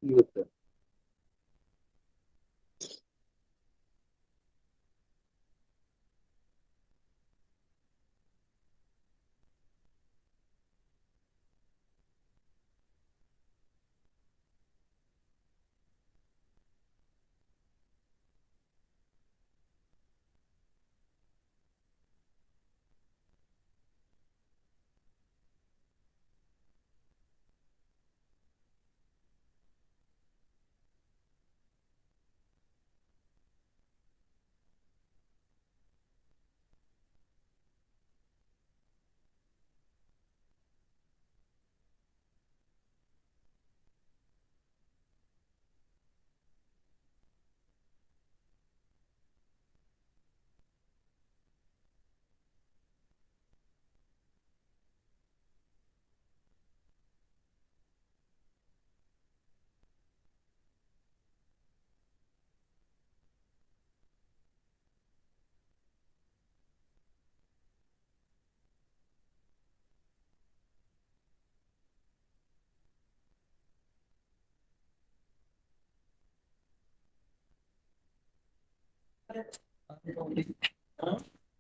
Yes, sir.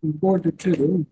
Important too.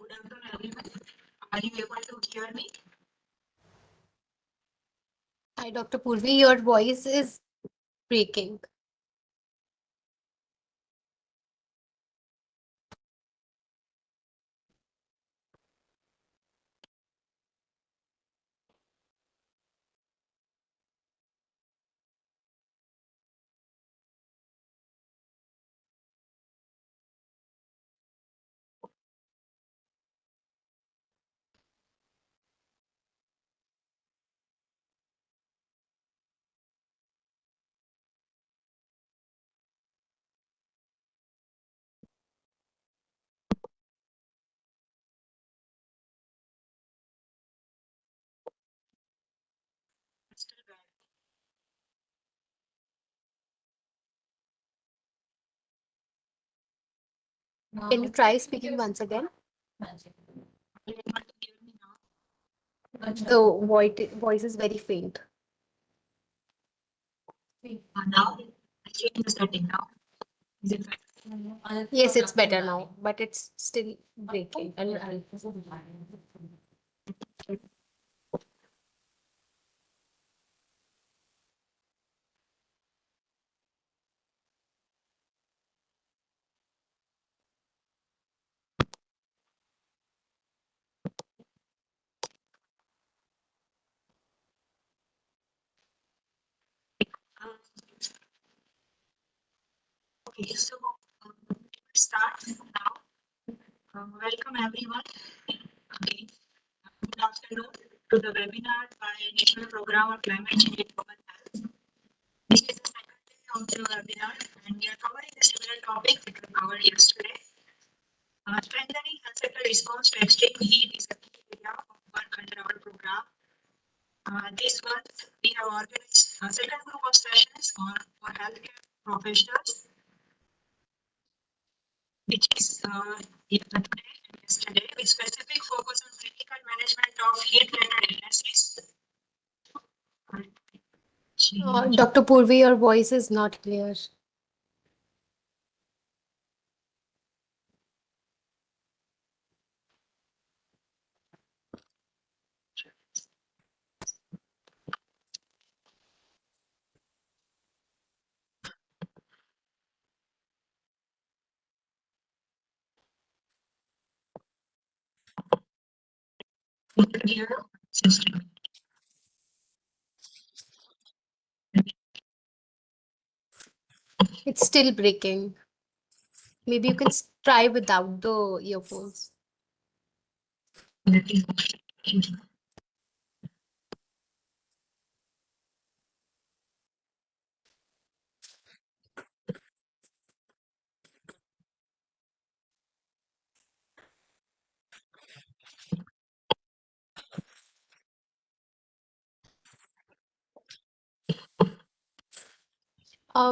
Good afternoon, everyone. Are you able to hear me? Hi, Dr. Purvi, your voice is breaking. Still bad. Can you try speaking once again? Are you able to hear me now? The voice is very faint. Now, I change the setting now. Is it better? Yes, it's better now, but it's still breaking. Uh, okay, so let's start now. Welcome everyone again. Good afternoon to the webinar by National Program on Climate Change and Global Health. This is the second day of the webinar, and we are covering a similar topic that we covered yesterday. Strengthening health sector response to extreme heat is a key area of work under our program. This month, we have organized a second group of sessions for healthcare professionals, which is today and yesterday, with specific focus on clinical management of heat-related illnesses. Dr. Purvi, your voice is not clear. Here, system. It's still breaking. Maybe you can try without the earphones.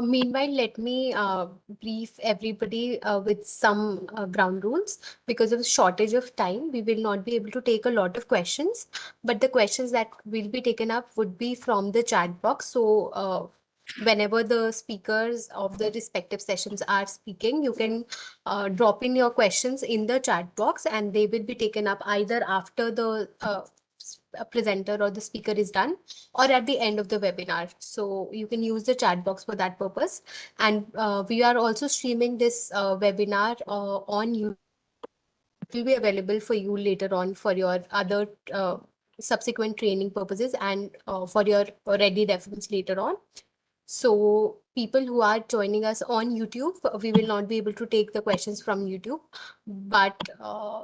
Meanwhile, let me brief everybody with some ground rules. Because of the shortage of time, we will not be able to take a lot of questions, but the questions that will be taken up would be from the chat box. So, whenever the speakers of the respective sessions are speaking, you can drop in your questions in the chat box, and they will be taken up either after the presenter or the speaker is done, or at the end of the webinar. So you can use the chat box for that purpose. And we are also streaming this webinar on YouTube. It will be available for you later on for your other subsequent training purposes and for your ready reference later on. So people who are joining us on YouTube, we will not be able to take the questions from YouTube, but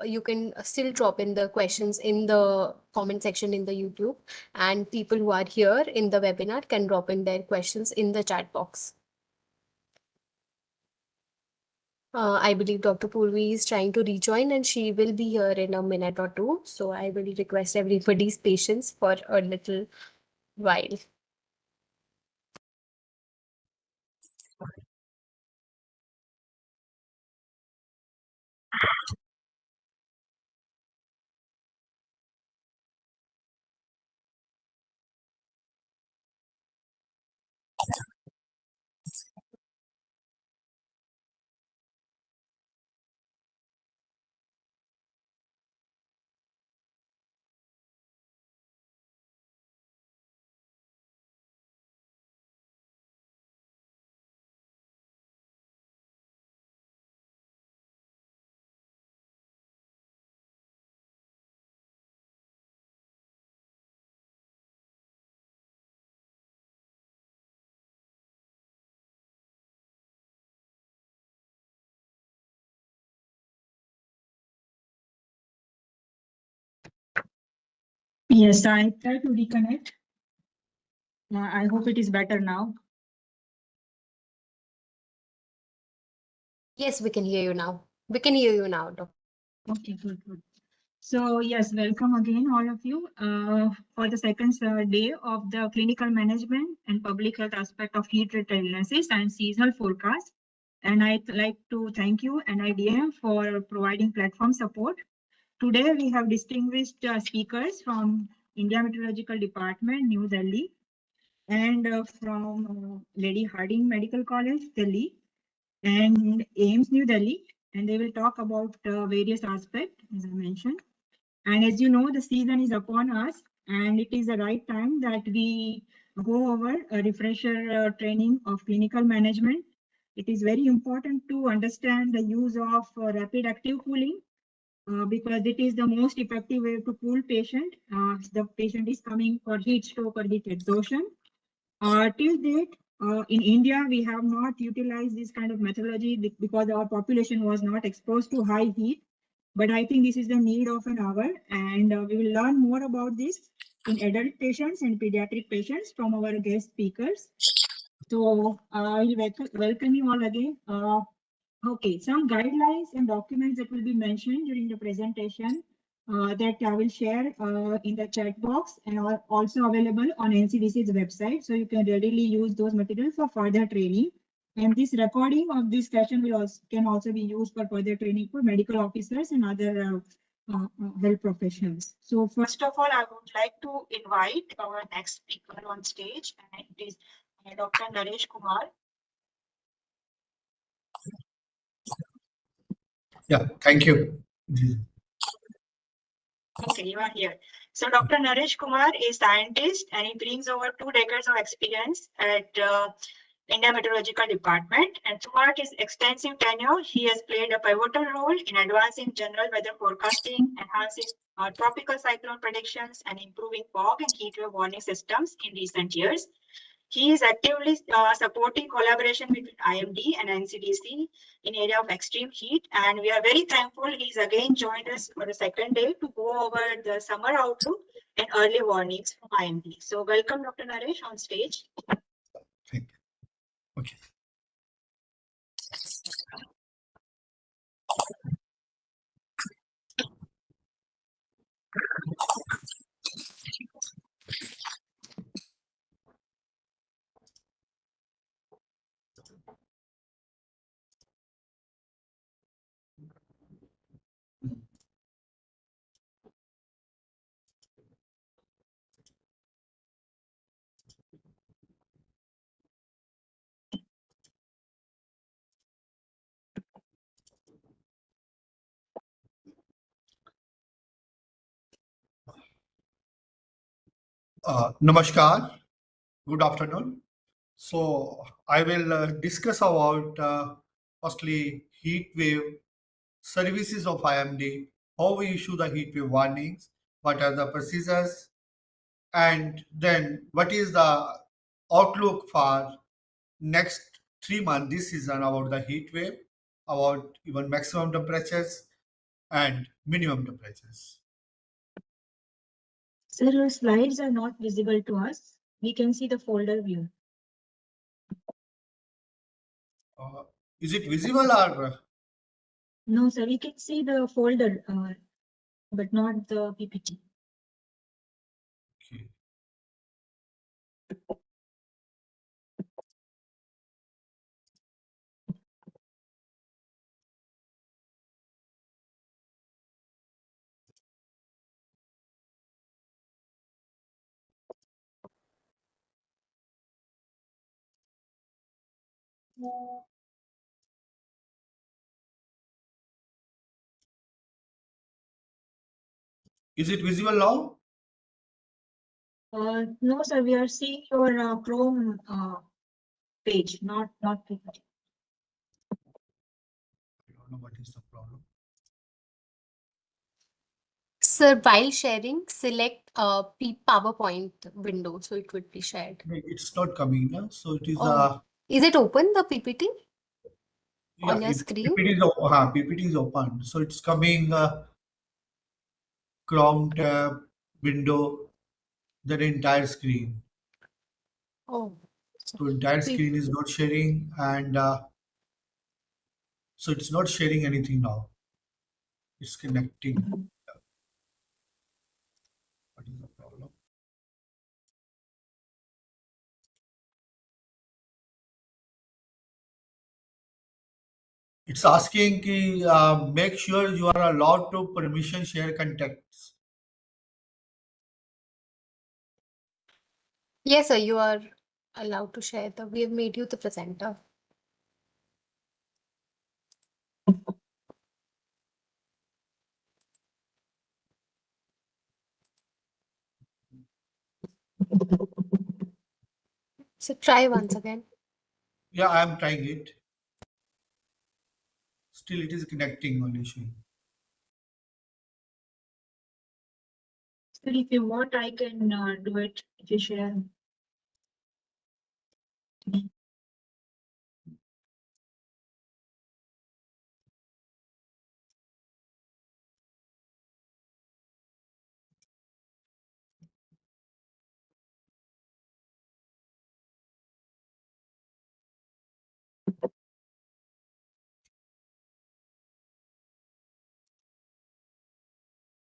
you can still drop in the questions in the comment section in the YouTube, and people who are here in the webinar can drop in their questions in the chat box. I believe Dr. Purvi is trying to rejoin and she will be here in a minute or two. So I will request everybody's patience for a little while. Yes, I try to reconnect. I hope it is better now. Yes, we can hear you now. We can hear you now, Doctor. Okay, good, good. So yes, welcome again, all of you, for the second day of the clinical management and public health aspect of heat-related illnesses and seasonal forecast. And I'd like to thank you and IDM for providing platform support. Today we have distinguished speakers from India Meteorological Department, New Delhi, and from Lady Harding Medical College, Delhi, and AIMS, New Delhi, and they will talk about various aspects, as I mentioned. And as you know, the season is upon us, and it is the right time that we go over a refresher training of clinical management. It is very important to understand the use of rapid active cooling because it is the most effective way to cool patient. The patient is coming for heat stroke or heat exhaustion. Till date, in India, we have not utilized this kind of methodology because our population was not exposed to high heat. But I think this is the need of an hour, and we will learn more about this in adult patients and pediatric patients from our guest speakers. So I will welcome you all again. Okay, some guidelines and documents that will be mentioned during the presentation that I will share in the chat box and are also available on NCDC's website. So you can readily use those materials for further training. And this recording of this session can also be used for further training for medical officers and other health professionals. So first of all, I would like to invite our next speaker on stage, and it is Dr. Naresh Kumar. Yeah, thank you. Okay, you are here. So Dr. Naresh Kumar is scientist and he brings over 2 decades of experience at India Meteorological Department. And throughout his extensive tenure, he has played a pivotal role in advancing general weather forecasting, enhancing tropical cyclone predictions, and improving fog and heat wave warning systems in recent years. He is actively supporting collaboration between IMD and NCDC in area of extreme heat. And we are very thankful he's again joined us for the second day to go over the summer outlook and early warnings from IMD. So welcome, Dr. Naresh, on stage. Thank you. Okay. Namaskar. Good afternoon. So I will discuss about firstly heat wave services of IMD, how we issue the heat wave warnings, what are the procedures, and then what is the outlook for next 3 months this season about the heat wave, about even maximum temperatures and minimum temperatures. Sir, your slides are not visible to us. We can see the folder view. Is it visible or? No, sir, we can see the folder, but not the PPT. Okay. Is it visible now? No, sir, we are seeing your Chrome page, not PPT. I don't know what is the problem. Sir, while sharing, select PowerPoint window, so it would be shared. It's not coming now. So it is Is it open, the PPT yeah, on your screen? PPT is open. So it's coming Chrome tab, window, then entire screen. Oh, So entire we screen is not sharing, and so it's not sharing anything now. It's connecting. What is the problem? It's asking ki, make sure you are allowed to permission share contacts. yes, sir, you are allowed to share the. We have made you the presenter. So try once again. Yeah, I am trying it. Still, it is connecting only showing. Still, if you want, I can do it if you share.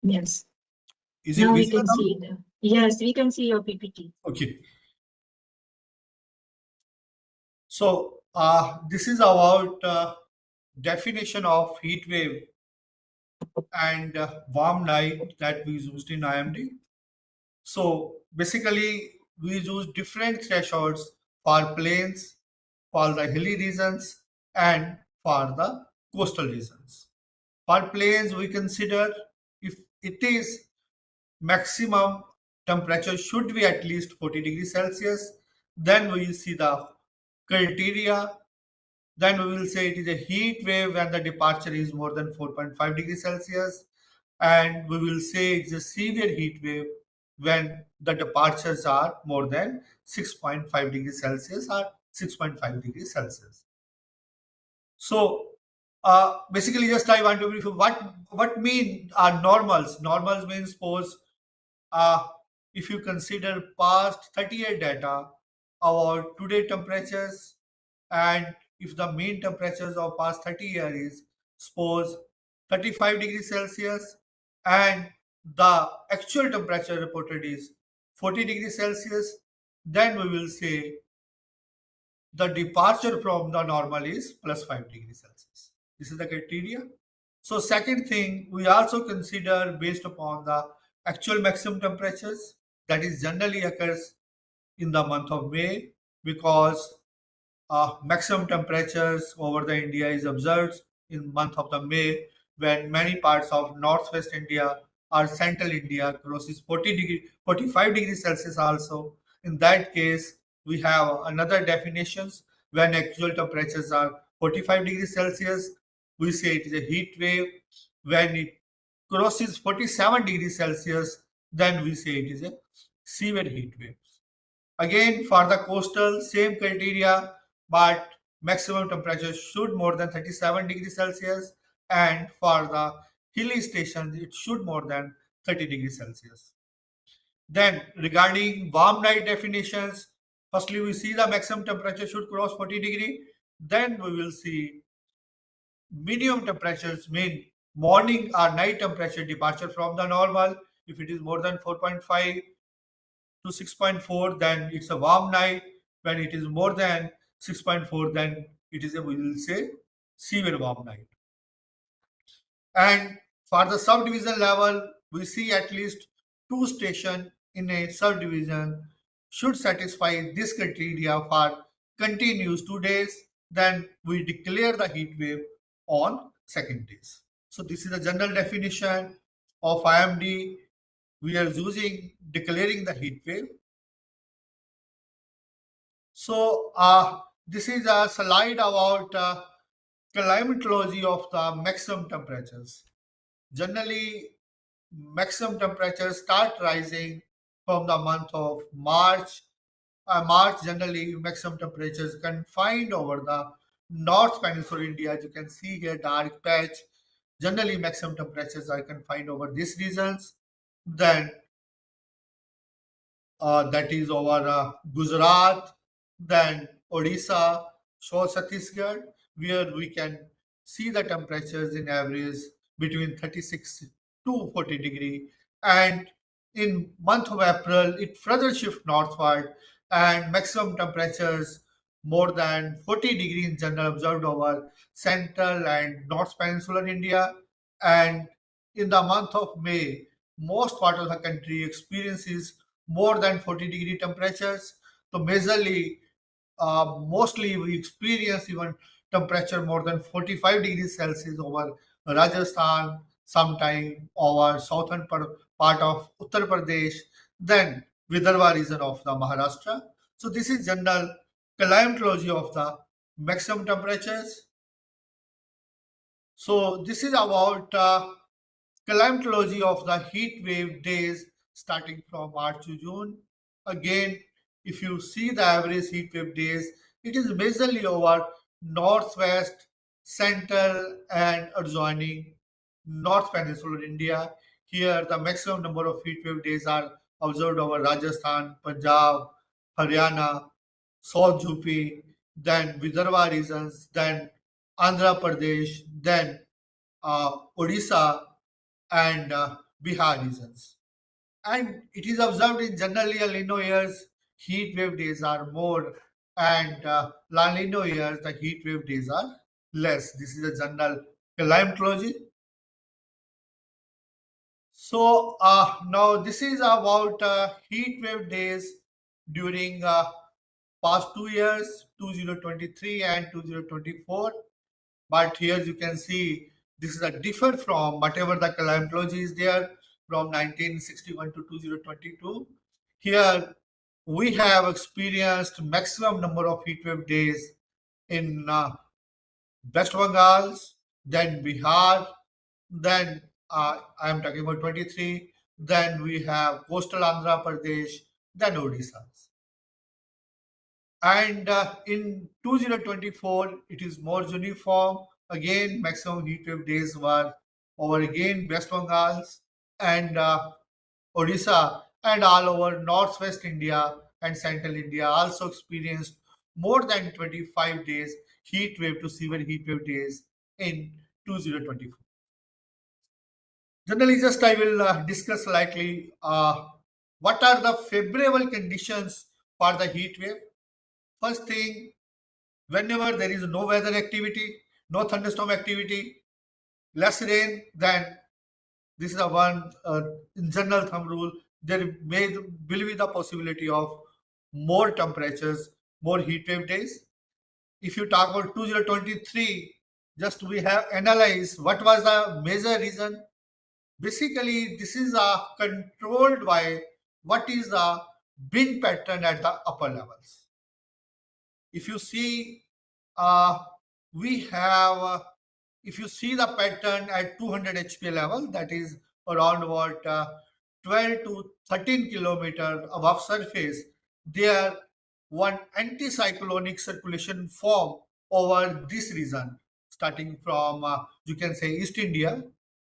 Yes. Is it Now we visible can now? see the. Yes, we can see your PPT. Okay. So this is about definition of heat wave and warm night that we used in IMD. So basically, we use different thresholds for plains, for the hilly regions, and for the coastal regions. For plains, we consider if it is maximum temperature should be at least 40 degrees Celsius, then we will see the criteria. Then we will say it is a heat wave when the departure is more than 4.5 degrees Celsius. And we will say it's a severe heat wave when the departures are more than 6.5 degrees Celsius or 6.5 degrees Celsius. So basically, just I want to brief you what mean are normals. Normals means suppose uh, if you consider past 30-year data about today temperatures, and if the mean temperatures of past 30 years is suppose 35 degrees Celsius and the actual temperature reported is 40 degrees Celsius, then we will say the departure from the normal is plus 5 degrees Celsius. This is the criteria. So second thing, we also consider based upon the actual maximum temperatures that is generally occurs in the month of May, because maximum temperatures over the India is observed in month of the May, when many parts of northwest India or central India crosses 45 degrees Celsius also. In that case, we have another definitions when actual temperatures are 45 degrees Celsius. We say it is a heat wave. When it crosses 47 degrees Celsius, then we say it is a severe heat wave. Again, for the coastal, same criteria, but maximum temperature should more than 37 degrees Celsius, and for the hilly stations, it should more than 30 degrees Celsius. Then, regarding warm night definitions, firstly, we see the maximum temperature should cross 40 degree. Then we will see minimum temperatures mean morning or night temperature departure from the normal. If it is more than 4.5 to 6.4, then it's a warm night. When it is more than 6.4, then it is a, we will say, severe warm night. And for the subdivision level, we see at least two stations in a subdivision should satisfy this criteria for continuous 2 days. Then we declare the heat wave on second days. So this is the general definition of IMD. We are using declaring the heat wave. So this is a slide about climatology of the maximum temperatures. Generally, maximum temperatures start rising from the month of March. March generally maximum temperatures confined over the North Peninsula India. As you can see here, dark patch. Generally, maximum temperatures are confined over these regions. Then that is over Gujarat, then Odisha, so Chhattisgarh, where we can see the temperatures in average between 36 to 40 degree. And in month of April, it further shift northward and maximum temperatures more than 40 degree in general observed over central and north peninsular India. And in the month of May, most part of the country experiences more than 40-degree temperatures. So majorly, mostly we experience even temperature more than 45 degrees Celsius over Rajasthan, sometime over southern part of Uttar Pradesh, then Vidarbha region of the Maharashtra. So this is general climatology of the maximum temperatures. So this is about climatology of the heat wave days starting from March to June. Again, if you see the average heat wave days, it is majorly over northwest, central, and adjoining North Peninsular India. Here, the maximum number of heat wave days are observed over Rajasthan, Punjab, Haryana, South UP, then Vidarbha regions, then Andhra Pradesh, then Odisha, and Bihar regions. And it is observed in generally El Nino years, heat wave days are more, and La Nino years, the heat wave days are less. This is a general climatology. So now this is about heat wave days during past 2 years, 2023 and 2024. But here you can see this is a differ from whatever the climatology is there from 1961 to 2022. Here we have experienced maximum number of heat wave days in West Bengal, then Bihar, then I am talking about 23, then we have coastal Andhra Pradesh, then Odisha. And in 2024, it is more uniform. Again, maximum heat wave days were over again West Bengals and Odisha and all over northwest India and central India also experienced more than 25 days heat wave to severe heat wave days in 2024. Generally, just I will discuss slightly what are the favorable conditions for the heat wave. First thing, whenever there is no weather activity, no thunderstorm activity, less rain, then this is a one in general thumb rule. There will be the possibility of more temperatures, more heat wave days. If you talk about 2023, just we have analyzed what was the major reason. Basically, this is controlled by what is the wind pattern at the upper levels. If you see, uh, we have, if you see the pattern at 200 HPA level, that is around about 12 to 13 kilometer above surface, there one anticyclonic circulation form over this region, starting from, you can say, East India.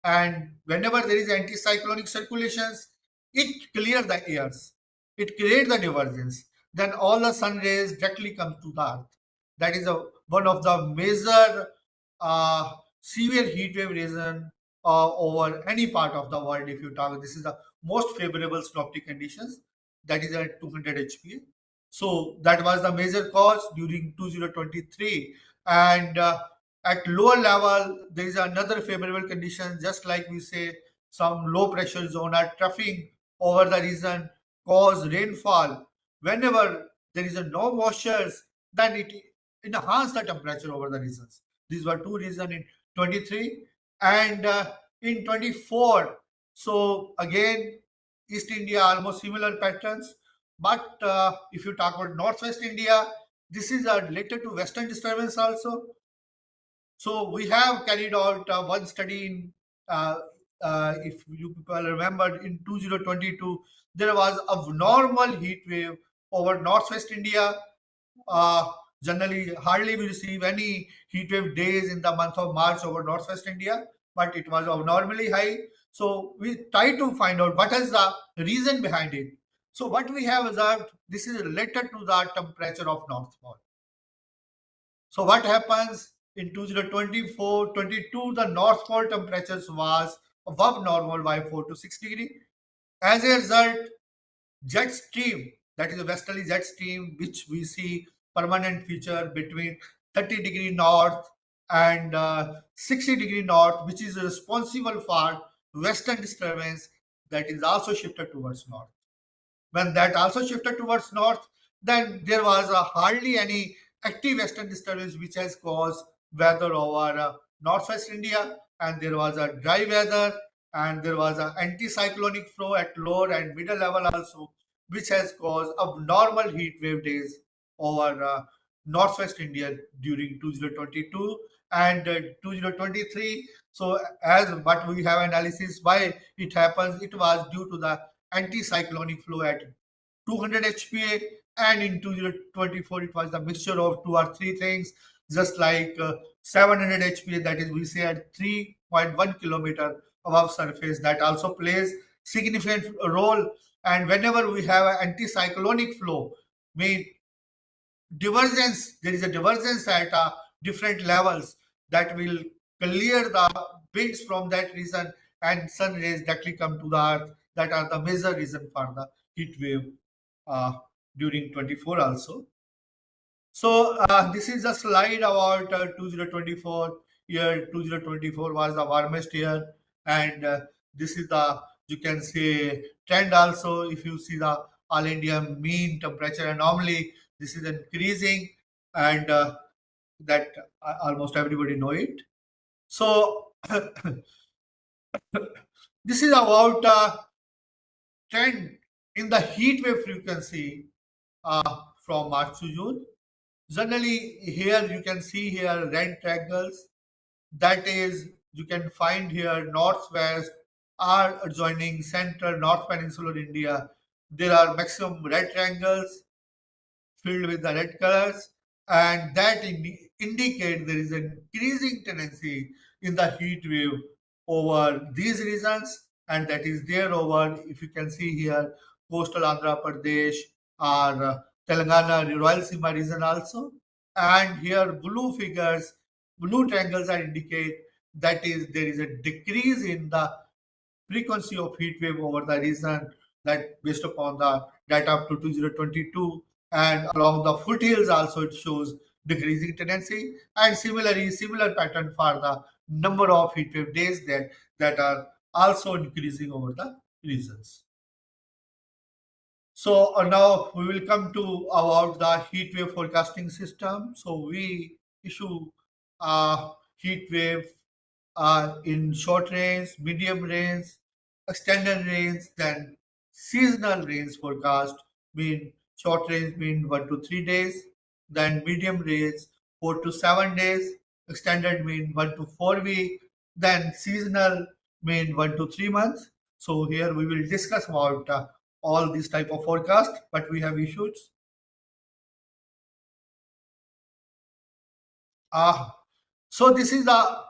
And whenever there is anticyclonic circulations, it clears the airs, it creates the divergence, then all the sun rays directly come to the earth. That is one of the major severe heat wave reason over any part of the world. If you talk, this is the most favorable synoptic conditions, that is at 200 HPA. So that was the major cause during 2023. And at lower level, there is another favorable condition, just like we say some low pressure zone are troughing over the region, cause rainfall. Whenever there is a no moisture, then it enhance the temperature over the regions. These were two reasons in 23 and in 24. So again, East India almost similar patterns. But if you talk about Northwest India, this is related to Western disturbance also. So we have carried out one study in, if you people remember, in 2022, there was a normal heat wave over Northwest India. Uh, Generally, hardly we receive any heat wave days in the month of March over Northwest India, but it was abnormally high. So we try to find out what is the reason behind it. So what we have observed, this is related to the temperature of North Pole. So what happens in 2024-22, the North Pole temperatures was above normal by 4 to 6 degree. As a result, jet stream, that is a westerly jet stream, which we see permanent feature between 30-degree north and 60-degree north, which is responsible for western disturbance, that is also shifted towards north. When that also shifted towards north, then there was hardly any active western disturbance which has caused weather over northwest India, and there was a dry weather, and there was an anticyclonic flow at lower and middle level also, which has caused abnormal heat wave days over northwest India during 2022 and 2023. So as what we have analysis why it happens, it was due to the anticyclonic flow at 200 HPA, and in 2024 it was the mixture of two or three things, just like 700 HPA, that is we say at 3.1 kilometer above surface, that also plays significant role. And whenever we have an anticyclonic flow, mean divergence, there is a divergence at different levels that will clear the winds from that region, and sun rays directly come to the earth, that are the major reason for the heat wave uh, during 24 also. So this is a slide about 2024 year. 2024 was the warmest year, and this is the, you can say, trend also. If you see the all India mean temperature anomaly, this is increasing, and that almost everybody know it. So this is about trend in the heat wave frequency from March to June. Generally, here you can see here red triangles. That is, you can find here northwest are adjoining central north peninsular India. There are maximum red triangles filled with the red colors, and that indicate there is an increasing tendency in the heat wave over these regions, and that is there over, if you can see here, coastal Andhra Pradesh or Telangana, Rayalaseema region also. And here blue triangles are indicate that is there is a decrease in the frequency of heat wave over the region, that based upon the data up to 2022, and along the foothills also it shows decreasing tendency, and similarly similar pattern for the number of heat wave days that are also increasing over the regions. So now we will come to about the heat wave forecasting system. So we issue heat wave in short range, medium range, extended range, then seasonal range forecast. Mean short range mean 1 to 3 days, then medium range 4 to 7 days, extended mean 1 to 4 week, then seasonal mean 1 to 3 months. So here we will discuss about all these type of forecast, but we have issues. So this is the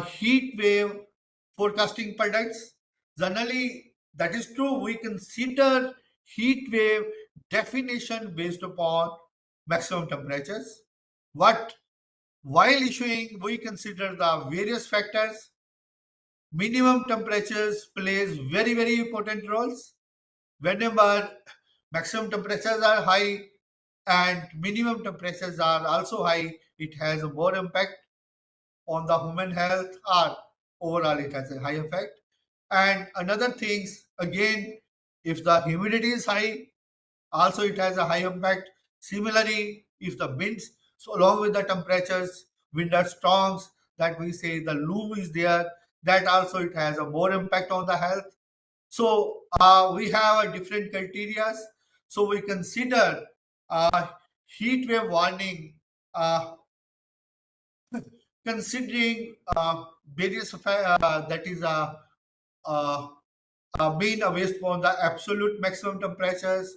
heat wave forecasting products. Generally, that is true. We consider heat wave definition based upon maximum temperatures. What while issuing, we consider the various factors. Minimum temperatures plays very important roles. Whenever maximum temperatures are high and minimum temperatures are also high, it has a more impact on the human health, or overall it has a high effect. And another things, again, if the humidity is high, also it has a high impact. Similarly, if the winds, so along with the temperatures, wind are storms, that we say the loom is there, that also it has a more impact on the health. So we have a different criteria. So we consider heat wave warning, considering various that is uh, being based upon the absolute maximum temperatures,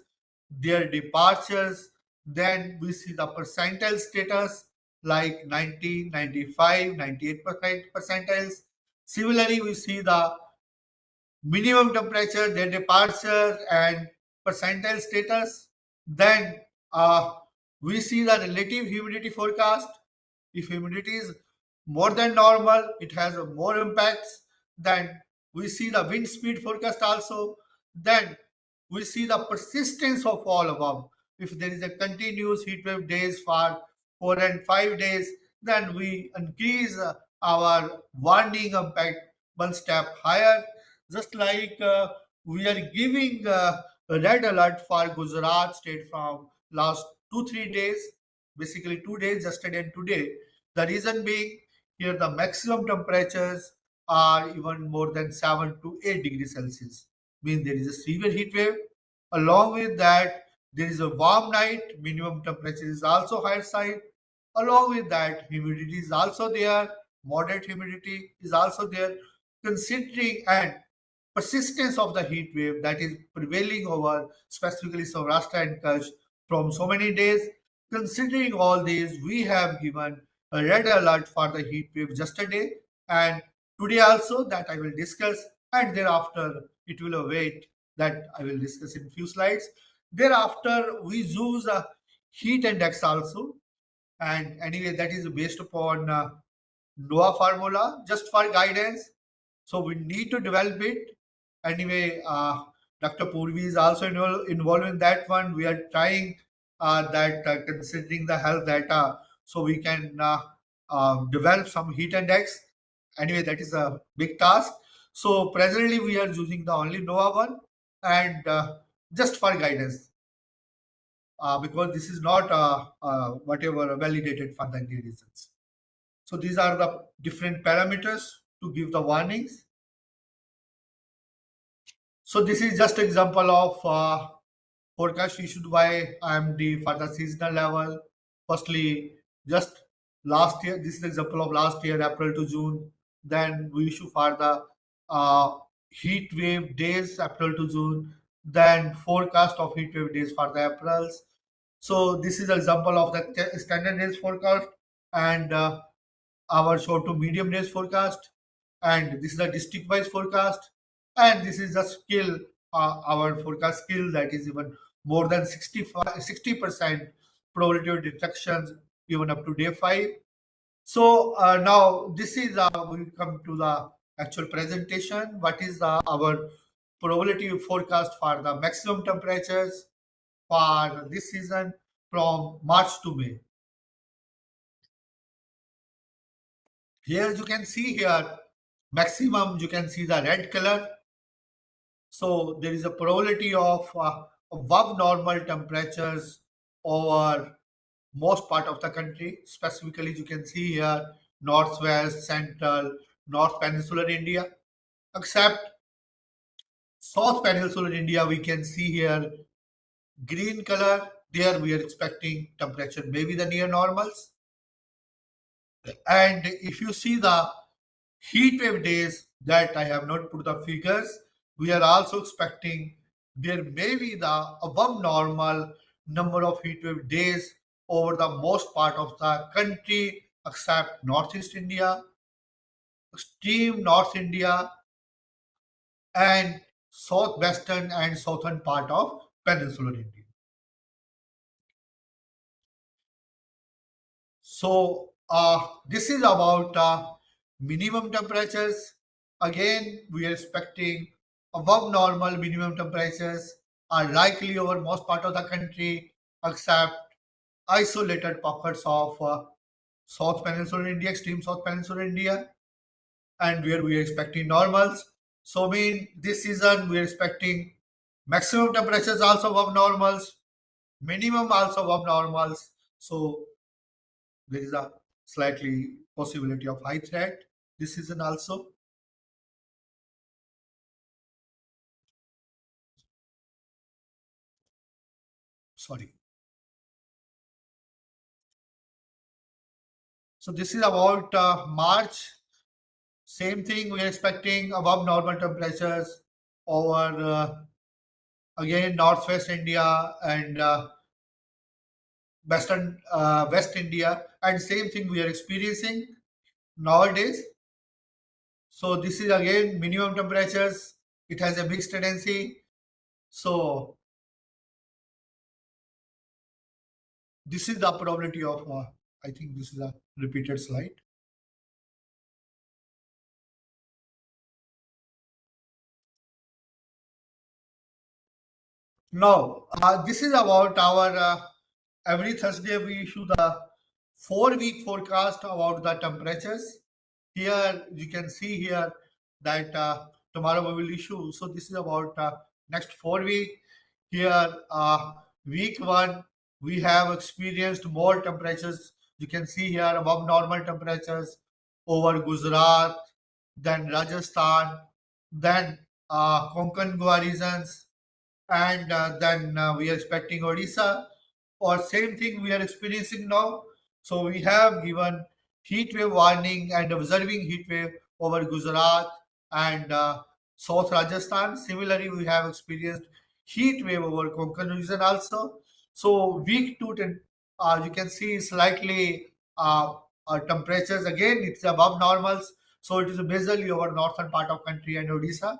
their departures. Then we see the percentile status like 90, 95, 98% percentiles. Similarly, we see the minimum temperature, their departure, and percentile status. Then we see the relative humidity forecast. If humidity is more than normal, it has more impacts. Then we see the wind speed forecast also. Then we see the persistence of all above. If there is a continuous heat wave days for 4 and 5 days, then we increase our warning impact one step higher. Just like we are giving a red alert for Gujarat state from last 2 3 days, basically 2 days, yesterday and today. The reason being, here the maximum temperatures are even more than 7 to 8 degrees Celsius. Means there is a severe heat wave. Along with that, there is a warm night. Minimum temperature is also higher side. Along with that, humidity is also there. Moderate humidity is also there. Considering and persistence of the heat wave that is prevailing over specifically Saurashtra and Kutch from so many days. Considering all these, we have given a red alert for the heat wave yesterday and today also that I will discuss, and thereafter it will await that I will discuss in few slides. Thereafter, we use a heat index also, and anyway that is based upon NOAA formula just for guidance. So we need to develop it. Anyway, Dr. Purvi is also involved in that one. We are trying that considering the health data, so we can develop some heat index. Anyway, that is a big task. So presently we are using the only NOAA one, and just for guidance, because this is not whatever validated for the reasons. So these are the different parameters to give the warnings. So this is just example of forecast issued by IMD for the seasonal level. Firstly, just last year, this is example of last year, April to June. Then we issue for the heat wave days, April to June. Then forecast of heat wave days for the Aprils. So this is example of the standard days forecast and our short to medium days forecast, and this is a district wise forecast, and this is the skill, our forecast skill that is even more than 60% probability of detections even up to day 5. So now this is we come to the actual presentation. What is our probability forecast for the maximum temperatures for this season from March to May? Here you can see here maximum, you can see the red color. So there is a probability of above normal temperatures over most part of the country. Specifically, you can see here northwest, central, north peninsular India. Except south peninsular India, we can see here green color. There we are expecting temperature maybe the near normals. And if you see the heat wave days that I have not put the figures, we are also expecting there may be the above normal number of heat wave days over the most part of the country except Northeast India, extreme North India, and southwestern and southern part of peninsular India. So this is about minimum temperatures. Again, we are expecting above normal minimum temperatures are likely over most part of the country except isolated pockets of South Peninsular India, extreme South Peninsular India, and where we are expecting normals. So mean this season we are expecting maximum temperatures also above normals, minimum also above normals. So there is a slightly possibility of high threat this season also. Sorry. So this is about March. Same thing, we are expecting above normal temperatures over again northwest India and West India, and same thing we are experiencing nowadays. So this is again minimum temperatures. It has a mixed tendency. So this is the probability of, I think this is a repeated slide. Now, this is about our, every Thursday we issue the 4-week forecast about the temperatures. Here you can see here that tomorrow we will issue. So this is about next 4 weeks. Here, week 1, we have experienced more temperatures. You can see here above normal temperatures over Gujarat, then Rajasthan, then Konkan Goa regions, and then we are expecting Odisha, or same thing we are experiencing now. So we have given heat wave warning and observing heat wave over Gujarat and South Rajasthan. Similarly, we have experienced heat wave over Konkan region also. So week 2, you can see slightly temperatures again. It's above normals. So it is majorly over northern part of country and Odisha.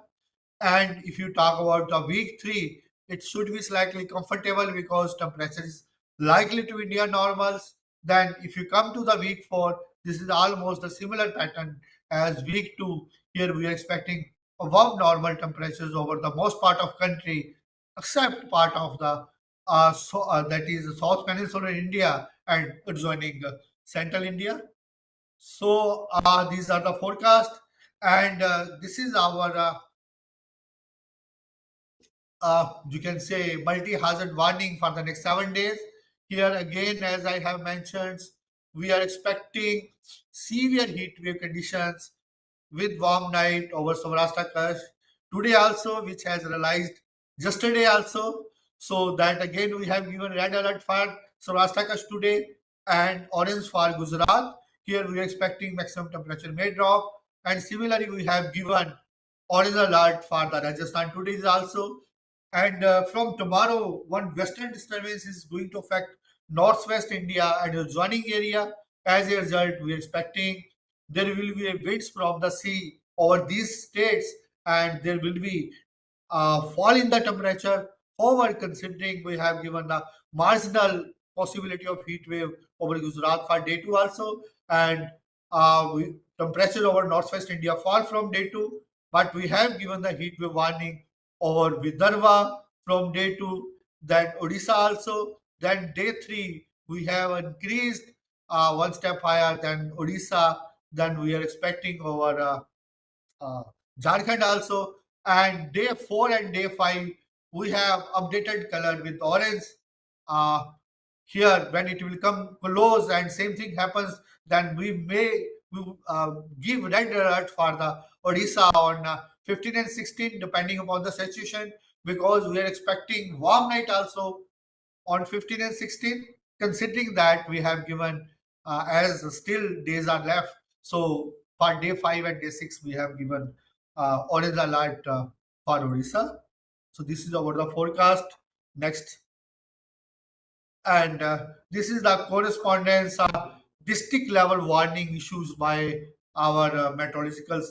And if you talk about the week 3, it should be slightly comfortable because temperature is likely to be near normals. Then if you come to the week 4, this is almost a similar pattern as week 2. Here we are expecting above normal temperatures over the most part of country, except part of the that is the South Peninsular India and adjoining Central India. So these are the forecast, and this is our you can say multi-hazard warning for the next 7 days. Here again, as I have mentioned, we are expecting severe heat wave conditions with warm night over Saurashtra Kutch today also, which has realized yesterday also. So that again we have given red alert for Saurashtra Kutch today and orange for Gujarat. Here we are expecting maximum temperature may drop, and similarly we have given orange alert for the Rajasthan today also. And from tomorrow, one western disturbance is going to affect northwest India and the adjoining area. As a result, we are expecting there will be a winds from the sea over these states, and there will be fall in the temperature. However, considering we have given the marginal possibility of heat wave over Gujarat for day 2 also, and temperature over northwest India fall from day 2, but we have given the heat wave warning over Vidarbha from day 2, then Odisha also, then day 3 we have increased one step higher than Odisha, then we are expecting over uh, Jharkhand also. And day 4 and day 5, we have updated color with orange. Uh, Here, when it will come close and same thing happens, then we give red alert for the Odisha on 15 and 16, depending upon the situation, because we are expecting warm night also on 15 and 16, considering that we have given as still days are left. So for day 5 and day 6, we have given orange alert for Odisha. So this is about the forecast. Next, and this is the correspondence district level warning issues by our meteorological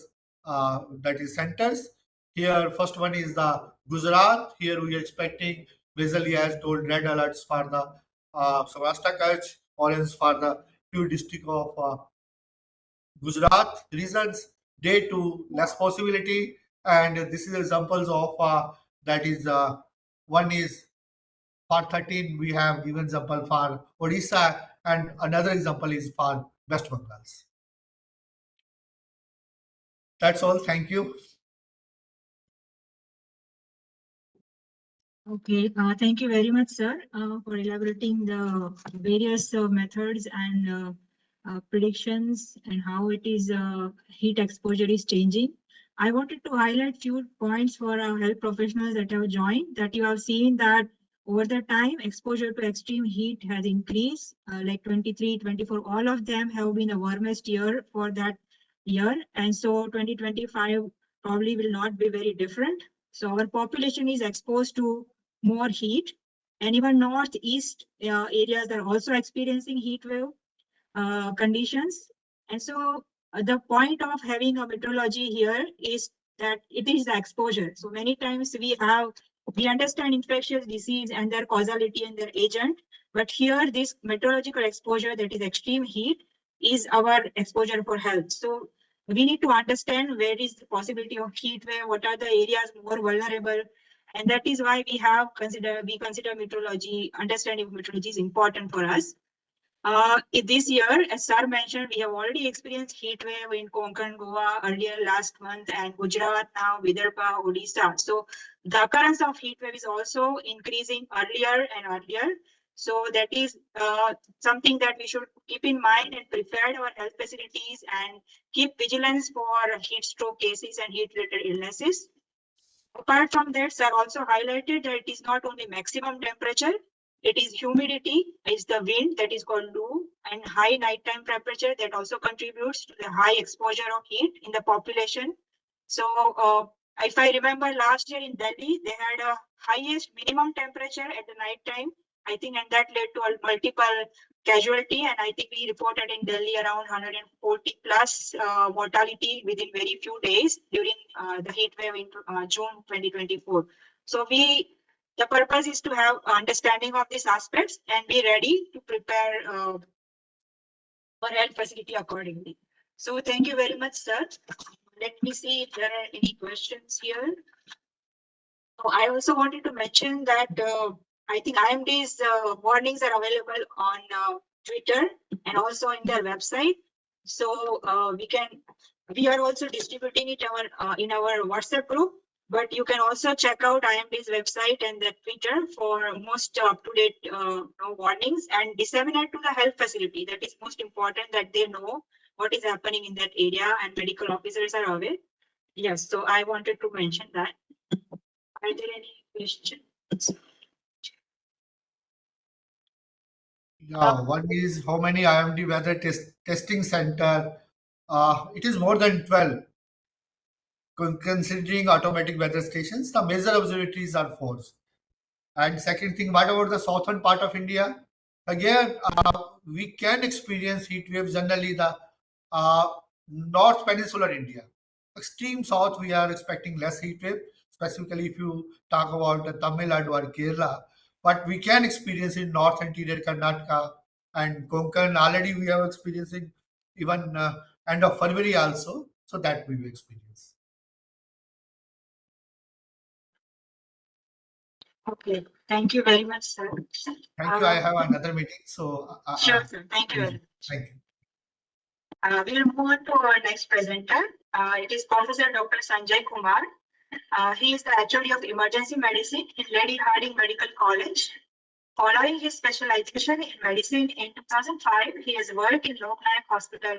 that is centers. Here, first one is the Gujarat. Here we are expecting visually as told red alerts for the Saurashtra Kutch, orange for the few district of Gujarat regions. Day 2 less possibility, and this is examples of that is one is for 13, we have given example for Odisha, and another example is for West Bengal. That's all. Thank you. Okay, thank you very much, sir, for elaborating the various methods and predictions and how it is heat exposure is changing. I wanted to highlight few points for our health professionals that have joined, that you have seen that over the time exposure to extreme heat has increased, like 23, 24, all of them have been the warmest year for that year. And so 2025 probably will not be very different. So our population is exposed to more heat, and even northeast areas are also experiencing heat wave conditions. And so the point of having a meteorology here is that it is the exposure. So many times we have We understand infectious disease and their causality and their agent, but here this meteorological exposure, that is extreme heat, is our exposure for health. So we need to understand where is the possibility of heat wave, what are the areas more vulnerable, and that is why we consider meteorology, understanding of meteorology is important for us. This year, as Sir mentioned, we have already experienced heat wave in Konkan, Goa earlier last month, and Gujarat now, Vidarbha, Odisha. So the occurrence of heat wave is also increasing earlier and earlier. So that is something that we should keep in mind and prepare our health facilities and keep vigilance for heat stroke cases and heat-related illnesses. Apart from that, sir also highlighted that it is not only maximum temperature, it is humidity, is the wind that is called lu, and high nighttime temperature that also contributes to the high exposure of heat in the population. So if I remember last year in Delhi, they had a highest minimum temperature at the night time, I think, and that led to a multiple casualty. And I think we reported in Delhi around 140 plus mortality within very few days during the heat wave in June 2024. So the purpose is to have understanding of these aspects and be ready to prepare our health facility accordingly. So thank you very much, sir. Let me see if there are any questions here. So I also wanted to mention that I think IMD's warnings are available on Twitter and also in their website. So we are also distributing it in our WhatsApp group, but you can also check out IMD's website and the Twitter for most up-to-date warnings and disseminate to the health facility. That is most important, that they know what is happening in that area and medical officers are aware. Yes, so I wanted to mention that. Are there any questions? Yeah, one is how many IMD weather testing center? It is more than 12. Considering automatic weather stations, the major observatories are 4. And second thing, what about the southern part of India? Again, we can experience heat waves generally the uh, north peninsular India. Extreme south, we are expecting less heat wave, specifically if you talk about the Tamil Nadu or Kerala. But we can experience in north interior Karnataka and Konkan. Already we are experiencing even end of February also. So that we will experience. Okay, thank you very much, sir. Thank you. I have another meeting. So Sure, sir. Thank you very much. thank you. We'll move on to our next presenter. It is Professor Dr. Sanjay Kumar. He is the HOD of Emergency Medicine in Lady Harding Medical College. Following his specialization in medicine in 2005, he has worked in Loknayak Hospital,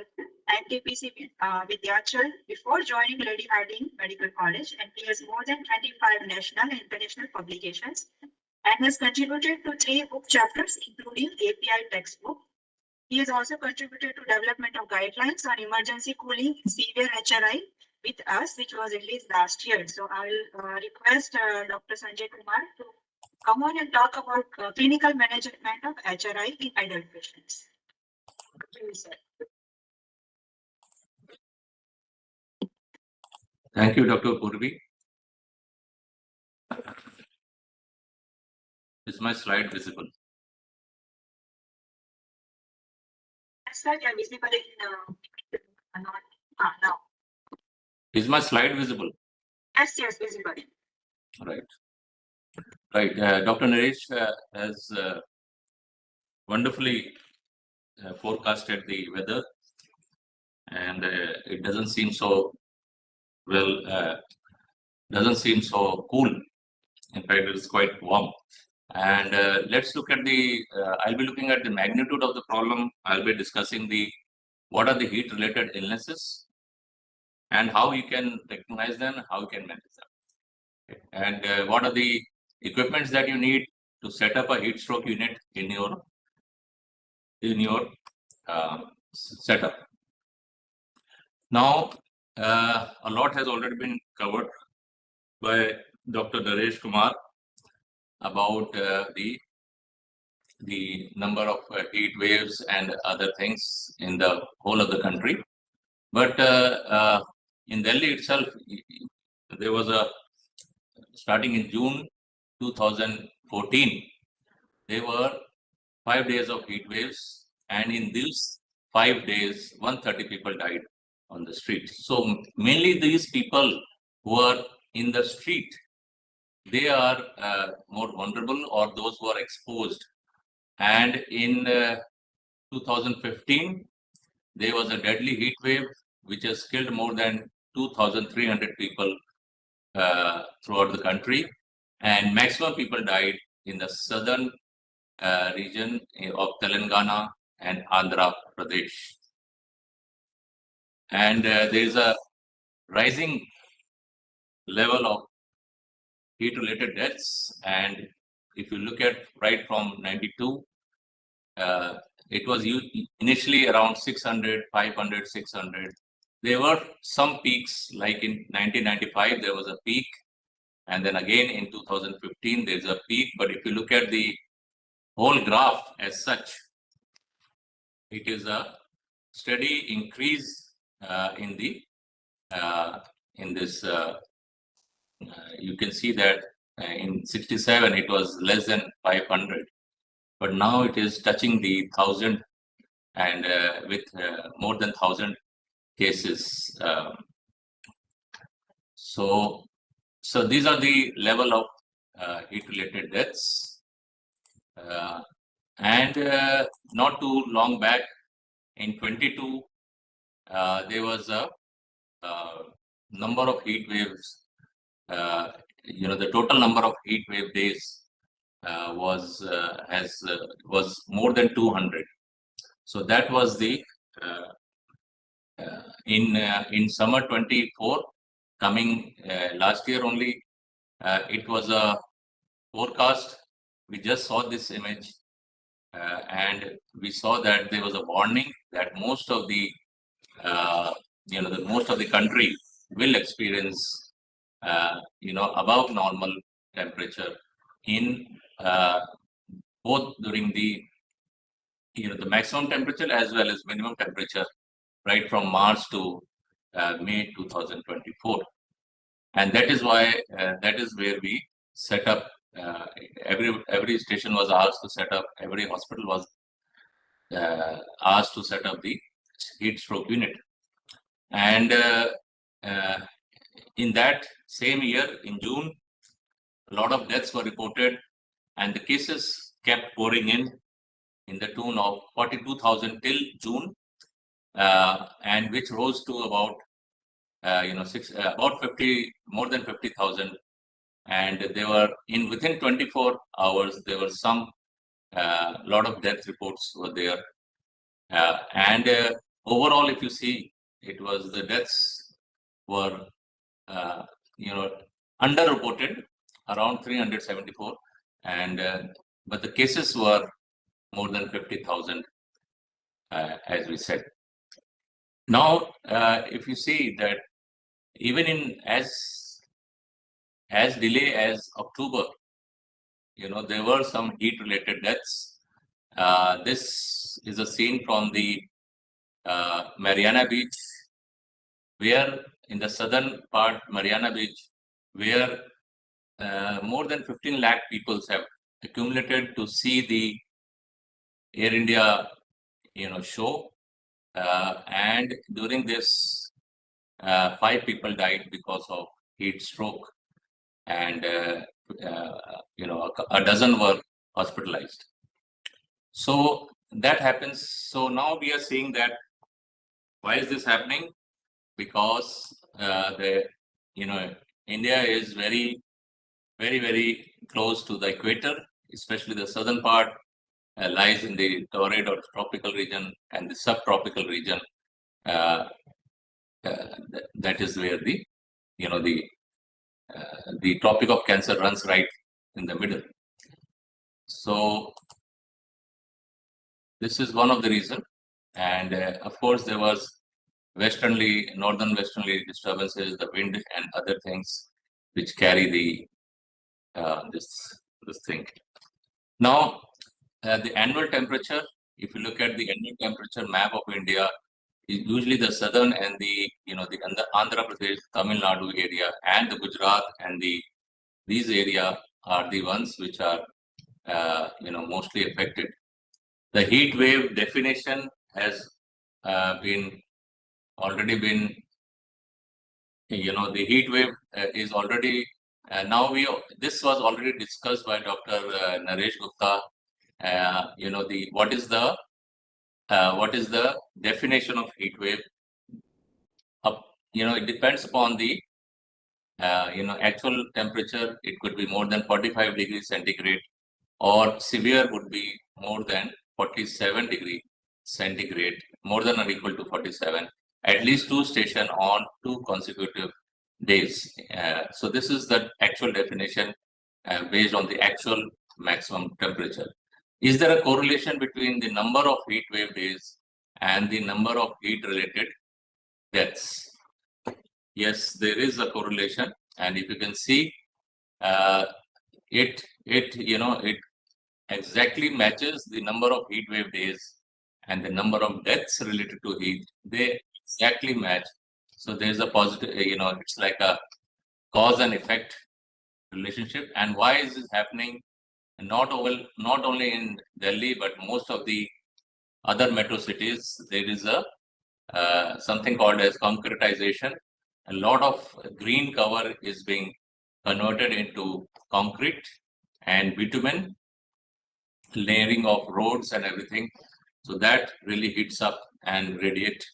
NPCCHH Vidyachal, before joining Lady Harding Medical College, and he has more than 25 national and international publications and has contributed to 3 book chapters, including API textbook. He has also contributed to development of guidelines on emergency cooling in severe HRI with us, which was released last year. So I will request Dr. Sanjay Kumar to come on and talk about clinical management of HRI in adult patients. Please, sir. Thank you, Dr. Purvi. Is my slide visible? Yes, sir, you are visible in now. Is my slide visible? Yes, visible. Right. Right. Dr. Naresh has wonderfully forecasted the weather, and it doesn't seem so doesn't seem so cool. In fact, it is quite warm. And let's look at I'll be looking at the magnitude of the problem. I'll be discussing what are the heat-related illnesses and how you can recognize them, how you can manage them. And what are the equipments that you need to set up a heat stroke unit in your setup. Now, a lot has already been covered by Dr. Naresh Kumar about the number of heat waves and other things in the whole of the country. But in Delhi itself, there was starting in June 2014, there were 5 days of heat waves, and in these 5 days, 130 people died on the street. So mainly these people who are in the street, they are more vulnerable, or those who are exposed. And in 2015, there was a deadly heat wave which has killed more than 2,300 people throughout the country, and maximum people died in the southern region of Telangana and Andhra Pradesh. And there is a rising level of heat-related deaths. And if you look at right from 92, it was initially around 600, 500, 600. There were some peaks, like in 1995, there was a peak. And then again in 2015, there's a peak. But if you look at the whole graph as such, it is a steady increase in this. You can see that in 67, it was less than 500. But now it is touching the 1,000, and with more than 1,000 cases. So these are the level of heat-related deaths. And not too long back, in 22, there was a number of heat waves. The total number of heat wave days was more than 200. So that was the in summer 24, coming last year only. It was a forecast. We just saw this image, and we saw that there was a warning that most of the most of the country will experience above normal temperature in both during the maximum temperature as well as minimum temperature, right from March to May 2024. And that is why that is where we set up. Every station was asked to set up. Every hospital was asked to set up the heat stroke unit. And in that same year, in June, a lot of deaths were reported, and the cases kept pouring in the tune of 42,000 till June, and which rose to about more than 50,000. And they were within 24 hours, there were some lot of death reports were there. And overall, if you see, it was the deaths were underreported, around 374, and but the cases were more than 50,000, as we said. Now, if you see that even in as delay as October, there were some heat-related deaths. This is a scene from the Mariana Beach, where in the southern part, Mariana Beach, where more than 15 lakh people have accumulated to see the Air India, show. And during this, 5 people died because of heat stroke, and a dozen were hospitalized. So that happens. So now we are seeing that why is this happening? Because India is very, very, very close to the equator, especially the southern part lies in the torrid or tropical region, and the subtropical region. That is where the Tropic of Cancer runs right in the middle. So this is one of the reasons. And of course, there was northern westerly disturbances, the wind and other things which carry the this thing. Now, the annual temperature, if you look at the annual temperature map of India, is usually the southern and the Andhra Pradesh, Tamil Nadu area, and the Gujarat and these area are the ones which are mostly affected. The heat wave definition has already been, the heat wave is already this was already discussed by Dr. Naresh Gupta. What is the definition of heat wave? It depends upon the actual temperature. It could be more than 45 degrees centigrade, or severe would be more than 47 degree centigrade, more than or equal to 47, at least 2 stations on 2 consecutive days. So this is the actual definition based on the actual maximum temperature. Is there a correlation between the number of heat wave days and the number of heat related deaths? Yes, there is a correlation, and if you can see, it exactly matches the number of heat wave days and the number of deaths related to heat. They exactly match. So there's a positive, it's like a cause and effect relationship. And why is this happening? Not only in Delhi, but most of the other metro cities, there is a something called as concretization. A lot of green cover is being converted into concrete and bitumen, layering of roads and everything. So that really heats up and radiates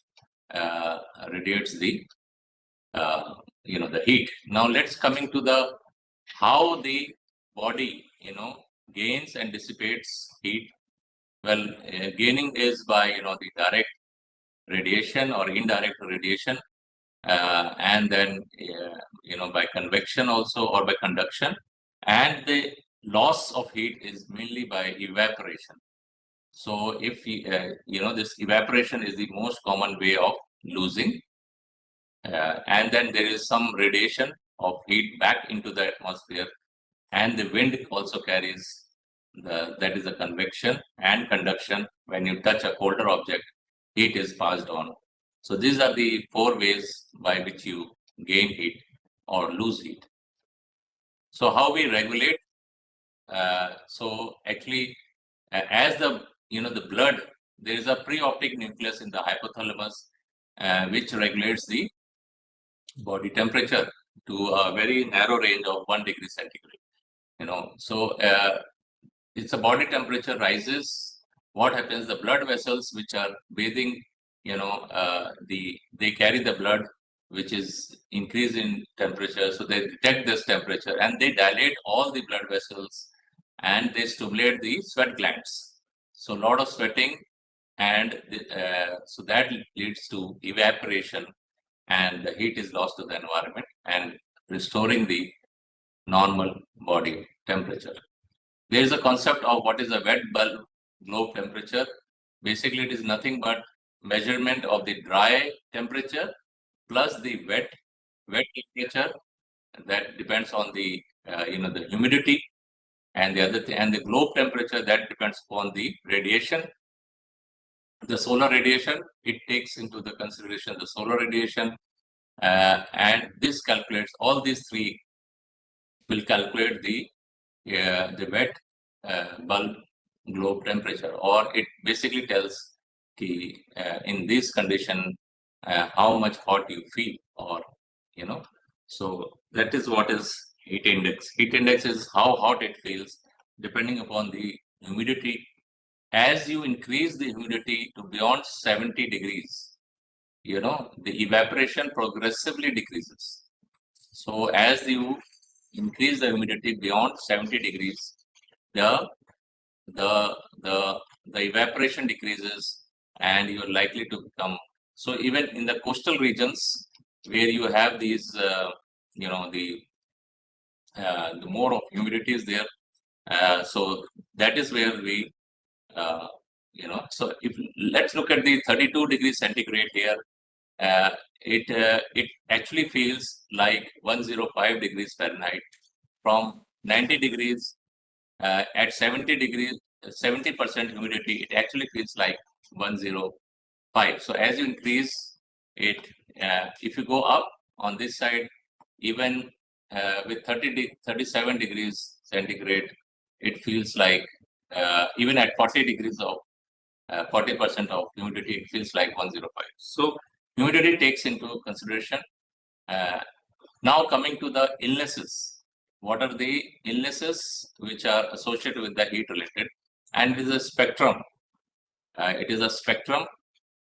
the the heat. Now let's coming to the how the body gains and dissipates heat. Well, gaining is by the direct radiation or indirect radiation, and then by convection also, or by conduction. And the loss of heat is mainly by evaporation. So if this evaporation is the most common way of losing, and then there is some radiation of heat back into the atmosphere, and the wind also carries that is a convection and conduction. When you touch a colder object, heat is passed on. So these are the 4 ways by which you gain heat or lose heat. So how we regulate? So actually, as the blood, there is a preoptic nucleus in the hypothalamus, which regulates the body temperature to a very narrow range of 1 degree centigrade. So it's a body temperature rises. What happens? The blood vessels which are bathing, they carry the blood which is increase in temperature. So they detect this temperature and they dilate all the blood vessels and they stimulate the sweat glands. So a lot of sweating, and so that leads to evaporation, and the heat is lost to the environment and restoring the normal body temperature. There is a concept of what is a wet bulb globe temperature. Basically, it is nothing but measurement of the dry temperature plus the wet temperature. That depends on the the humidity, and the other thing, and the globe temperature, that depends upon the radiation. The solar radiation, it takes into the consideration the solar radiation, and this calculates all these 3 will calculate the wet bulb globe temperature, or it basically tells in this condition how much hot you feel, or so that is what is heat index. Heat index is how hot it feels depending upon the humidity. As you increase the humidity to beyond 70 degrees, the evaporation progressively decreases. So as you increase the humidity beyond 70 degrees, the evaporation decreases, and you're likely to become. So even in the coastal regions where you have these, the more of humidity is there. So that is where we, so if let's look at the 32 degrees centigrade here. It actually feels like 105 degrees Fahrenheit. From 90 degrees at 70 degrees, 70% humidity, it actually feels like 105. So as you increase it, if you go up on this side, even with 37 degrees centigrade, it feels like even at 40 degrees of 40% of humidity, it feels like 105. So humidity takes into consideration. Now coming to the illnesses. What are the illnesses which are associated with the heat related? And it is a spectrum. It is a spectrum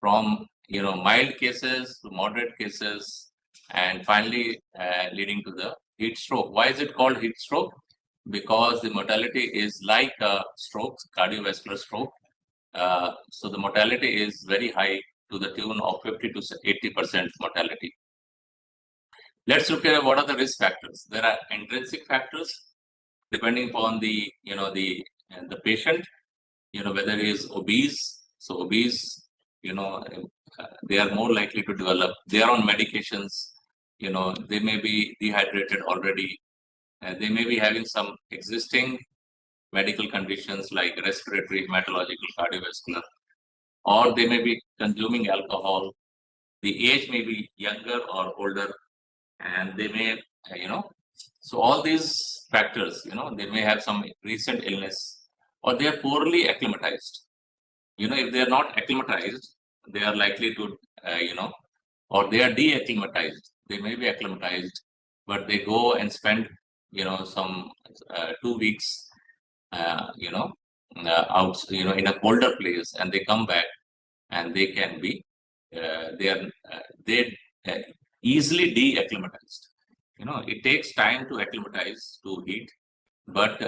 from mild cases to moderate cases, and finally leading to the heat stroke. Why is it called heat stroke? Because the mortality is like a stroke, cardiovascular stroke. So the mortality is very high, to the tune of 50 to 80% mortality. Let's look at what are the risk factors. There are intrinsic factors depending upon the patient, whether he is obese. So obese, they are more likely to develop. They are on medications. They may be dehydrated already. They may be having some existing medical conditions like respiratory, hematological, cardiovascular, or they may be consuming alcohol. The age may be younger or older, and they may, so all these factors, they may have some recent illness, or they are poorly acclimatized. If they are not acclimatized, they are likely to, or they are de-acclimatized. They may be acclimatized, but they go and spend, some 2 weeks, out, in a colder place, and they come back, and they can be, they easily de-acclimatized. It takes time to acclimatize to heat, but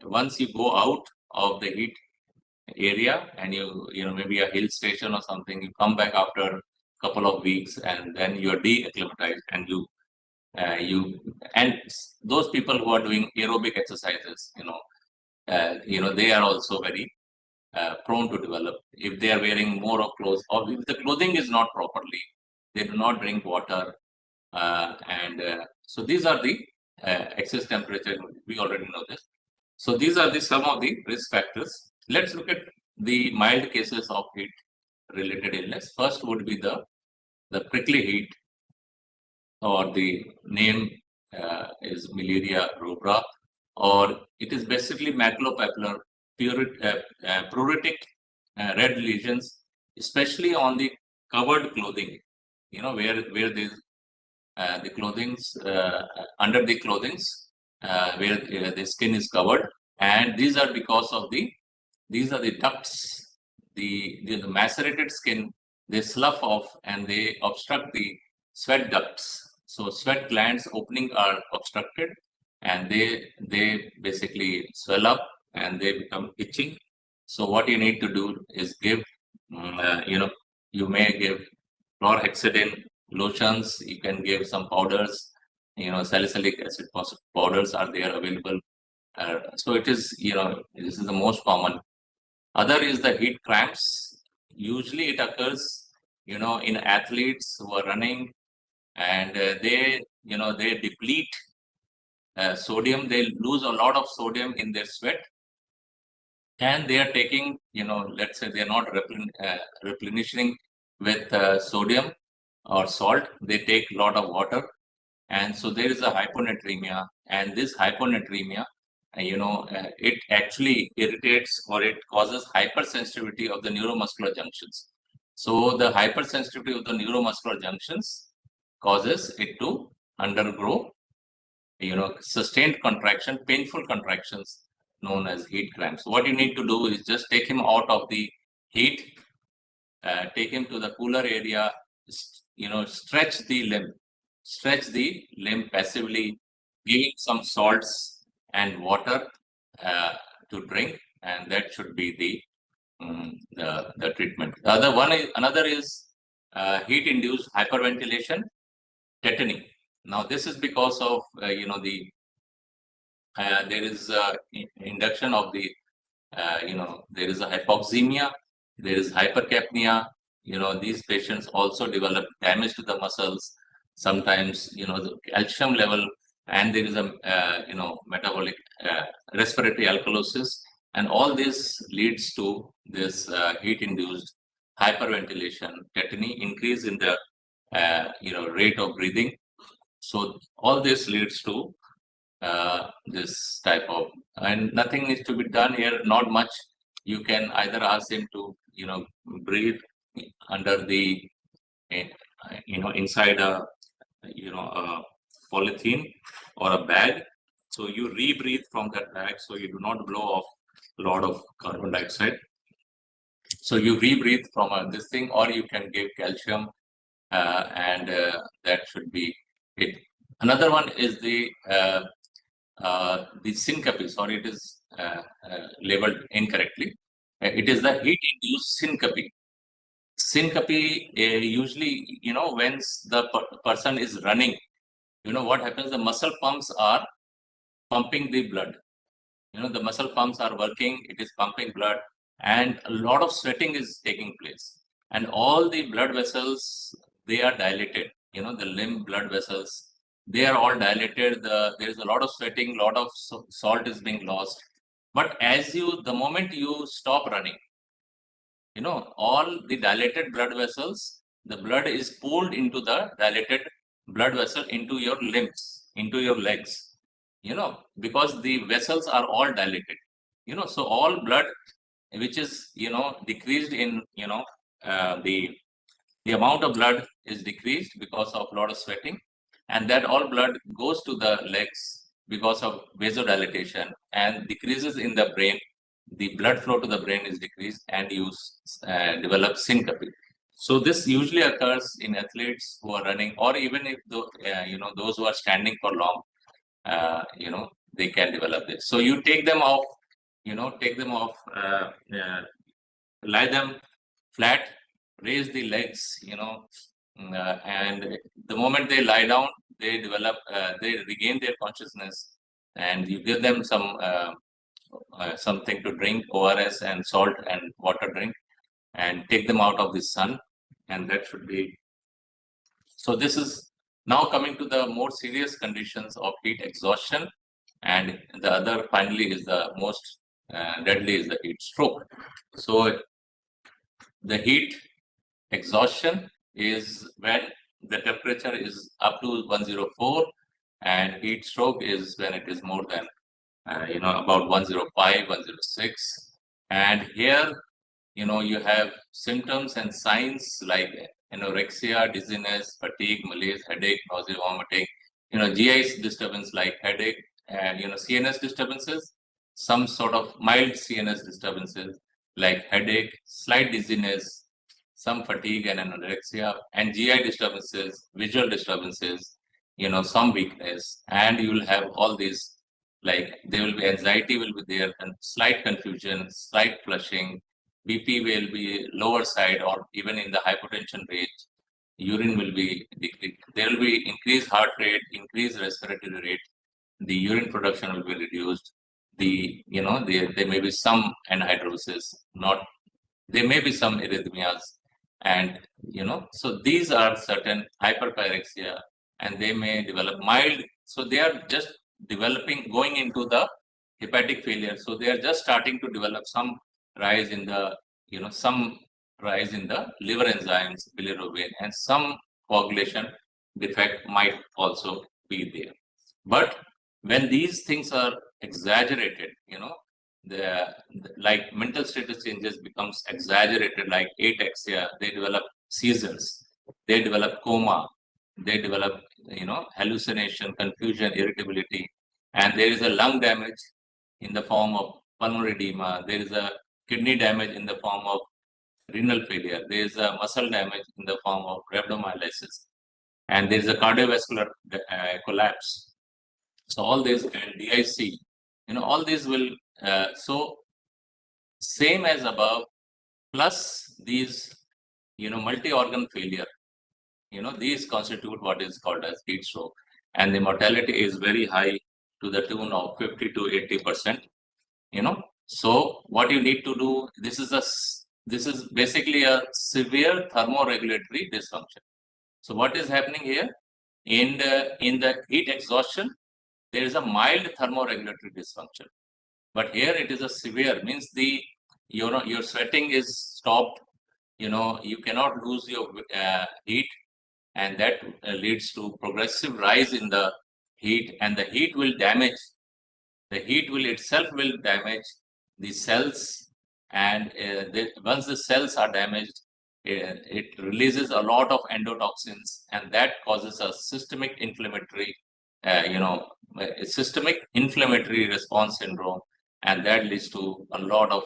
once you go out of the heat area and you maybe a hill station or something, you come back after a couple of weeks, and then you are de-acclimatized, and and those people who are doing aerobic exercises, they are also very prone to develop. If they are wearing more of clothes, or if the clothing is not properly, they do not drink water, so these are the excess temperature. We already know this. So these are some of the risk factors. Let's look at the mild cases of heat-related illness. First would be the prickly heat, or the name is Miliaria rubra, or it is basically maculopapular pruritic red lesions, especially on the covered clothing. Where the clothings under the clothings where the skin is covered, and these are because of the ducts, the macerated skin. They slough off and they obstruct the sweat ducts. So sweat glands opening are obstructed, and they basically swell up and they become itching. So what you need to do is give, you may give chlorhexidine lotions, you can give some powders, salicylic acid powders are there available. So it is, this is the most common. Other is the heat cramps. Usually it occurs, in athletes who are running, and they deplete sodium. They lose a lot of sodium in their sweat, and they are taking, let's say they are not replenishing with sodium or salt. They take a lot of water, and so there is a hyponatremia, and this hyponatremia, it actually irritates, or it causes hypersensitivity of the neuromuscular junctions. So the hypersensitivity of the neuromuscular junctions causes it to undergo, sustained contraction, painful contractions known as heat cramps. What you need to do is just take him out of the heat, take him to the cooler area, stretch the limb passively, give some salts and water to drink, and that should be the treatment. Another is heat-induced hyperventilation, tetany. Now this is because of there is induction of the there is a hypoxemia, there is hypercapnia. These patients also develop damage to the muscles. Sometimes the calcium level, and there is a metabolic respiratory alkalosis, and all this leads to this heat-induced hyperventilation, tetany, increase in the rate of breathing. So all this leads to this type of, and nothing needs to be done here, not much. You can either ask him to, breathe under the, inside a, a polythene or a bag. So you rebreathe from that bag, so you do not blow off a lot of carbon dioxide. So you rebreathe from this thing, or you can give calcium, and that should be it. Another one is the syncope. Sorry, it is labeled incorrectly. It is the heat-induced syncope. Syncope, usually, when the person is running, what happens? The muscle pumps are pumping the blood. The muscle pumps are working, it is pumping blood, and a lot of sweating is taking place. And all the blood vessels, they are dilated. The limb blood vessels, they are all dilated. There is a lot of sweating, a lot of salt is being lost. But the moment you stop running, all the dilated blood vessels, the blood is pulled into the dilated blood vessel into your limbs, into your legs, because the vessels are all dilated, so all blood which is, decreased in, the amount of blood is decreased because of a lot of sweating, and that all blood goes to the legs because of vasodilatation and decreases in the brain. The blood flow to the brain is decreased, and you develop syncope. So this usually occurs in athletes who are running, or even if those who are standing for long, they can develop this. So you take them off, lie them flat, raise the legs, and the moment they lie down, they regain their consciousness, and you give them something to drink, ORS and salt and water drink, and take them out of the sun, and that should be. So this is now coming to the more serious conditions of heat exhaustion, and the other finally is the most deadly is the heat stroke. So the heat exhaustion is when the temperature is up to 104, and heat stroke is when it is more than about 105, 106. And here, you have symptoms and signs like anorexia, dizziness, fatigue, malaise, headache, nausea, vomiting, GI disturbance like headache, and CNS disturbances, some sort of mild CNS disturbances like headache, slight dizziness, some fatigue and anorexia, and GI disturbances, visual disturbances, some weakness, and you will have all these, like there will be anxiety will be there, and slight confusion, slight flushing, BP will be lower side or even in the hypotension range, urine will be decreased, there will be increased heart rate, increased respiratory rate, the urine production will be reduced, there may be some anhidrosis, there may be some arrhythmias, and so these are certain hyperpyrexia, and they may develop mild, so they are just developing, going into the hepatic failure, so they are just starting to develop some rise in the liver enzymes, bilirubin, and some coagulation defect might also be there. But when these things are exaggerated, like mental status changes becomes exaggerated, like ataxia, they develop seizures, they develop coma, they develop, hallucination, confusion, irritability, and there is a lung damage in the form of pulmonary edema, there is a kidney damage in the form of renal failure, there is a muscle damage in the form of rhabdomyolysis, and there is a cardiovascular collapse. So all this, and DIC, all these will, so same as above, plus these, multi-organ failure, these constitute what is called as heat stroke, and the mortality is very high to the tune of 50 to 80%, So what you need to do, this is basically a severe thermoregulatory dysfunction. So what is happening here? In the heat exhaustion, there is a mild thermoregulatory dysfunction, but here it is a severe, means your sweating is stopped, you cannot lose your heat, and that leads to progressive rise in the heat, and the heat will damage, the heat will itself will damage the cells, and once the cells are damaged, it releases a lot of endotoxins, and that causes a systemic inflammatory, systemic inflammatory response syndrome, and that leads to a lot of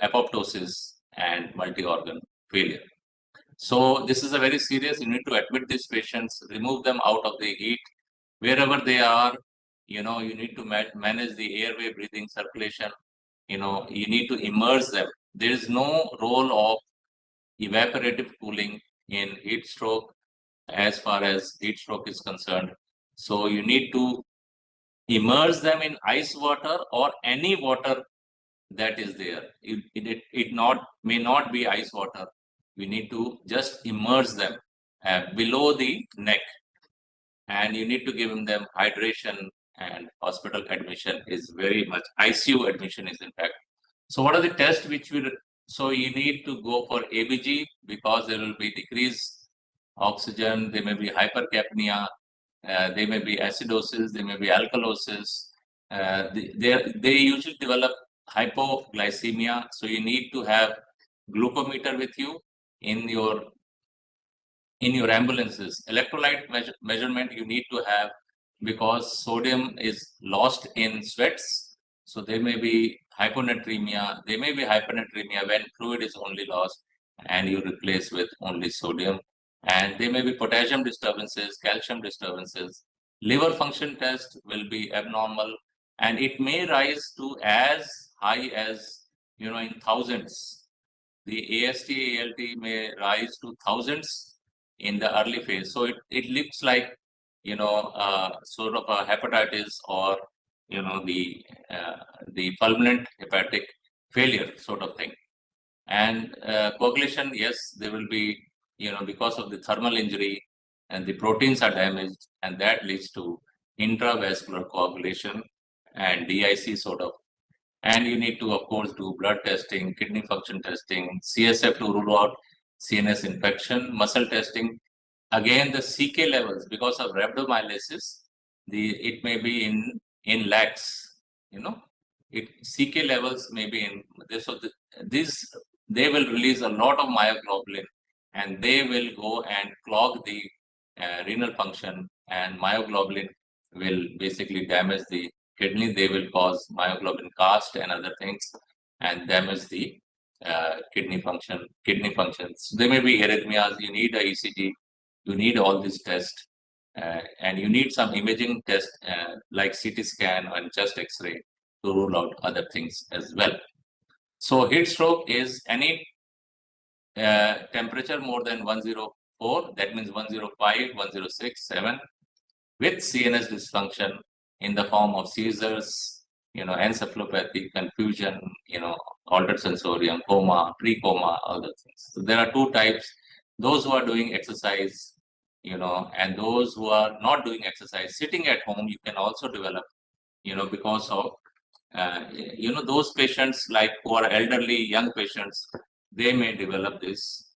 apoptosis and multi-organ failure. So this is a very serious. You need to admit these patients, remove them out of the heat wherever they are. You need to manage the airway, breathing, circulation. You need to immerse them. There is no role of evaporative cooling in heat stroke as far as heat stroke is concerned. So you need to immerse them in ice water or any water that is there. It may not be ice water. We need to just immerse them below the neck, and you need to give them hydration, and hospital admission is very much, ICU admission is in fact. So what are the tests which will, so you need to go for ABG because there will be decreased oxygen, there may be hypercapnia, there may be acidosis, there may be alkalosis. They usually develop hypoglycemia, so you need to have glucometer with you in your ambulances. Electrolyte measurement you need to have, because sodium is lost in sweats, so there may be hyponatremia, there may be hypernatremia when fluid is only lost and you replace with only sodium, and there may be potassium disturbances, calcium disturbances. Liver function test will be abnormal, and it may rise to as high as, in thousands. The AST, ALT may rise to thousands in the early phase. So it looks like, sort of a hepatitis, or, the fulminant hepatic failure sort of thing. And coagulation, yes, there will be, because of the thermal injury and the proteins are damaged, and that leads to intravascular coagulation and DIC sort of. And you need to, of course, do blood testing, kidney function testing, CSF to rule out CNS infection, muscle testing. Again, the CK levels, because of rhabdomyolysis, it may be in lakhs, CK levels may be in this. So they will release a lot of myoglobulin, and they will go and clog the renal function, and myoglobulin will basically damage the kidney. They will cause myoglobin cast and other things, and damage the kidney function. So there may be arrhythmias. You need a ECG. You need all these tests, and you need some imaging test like CT scan and chest X-ray to rule out other things as well. So heat stroke is any temperature more than 104, that means 105, 106, 7, with CNS dysfunction in the form of seizures, encephalopathy, confusion, altered sensorium, coma, pre-coma, other things. So there are two types: those who are doing exercise, and those who are not doing exercise. Sitting at home, you can also develop, because of, those patients like who are elderly, young patients, they may develop this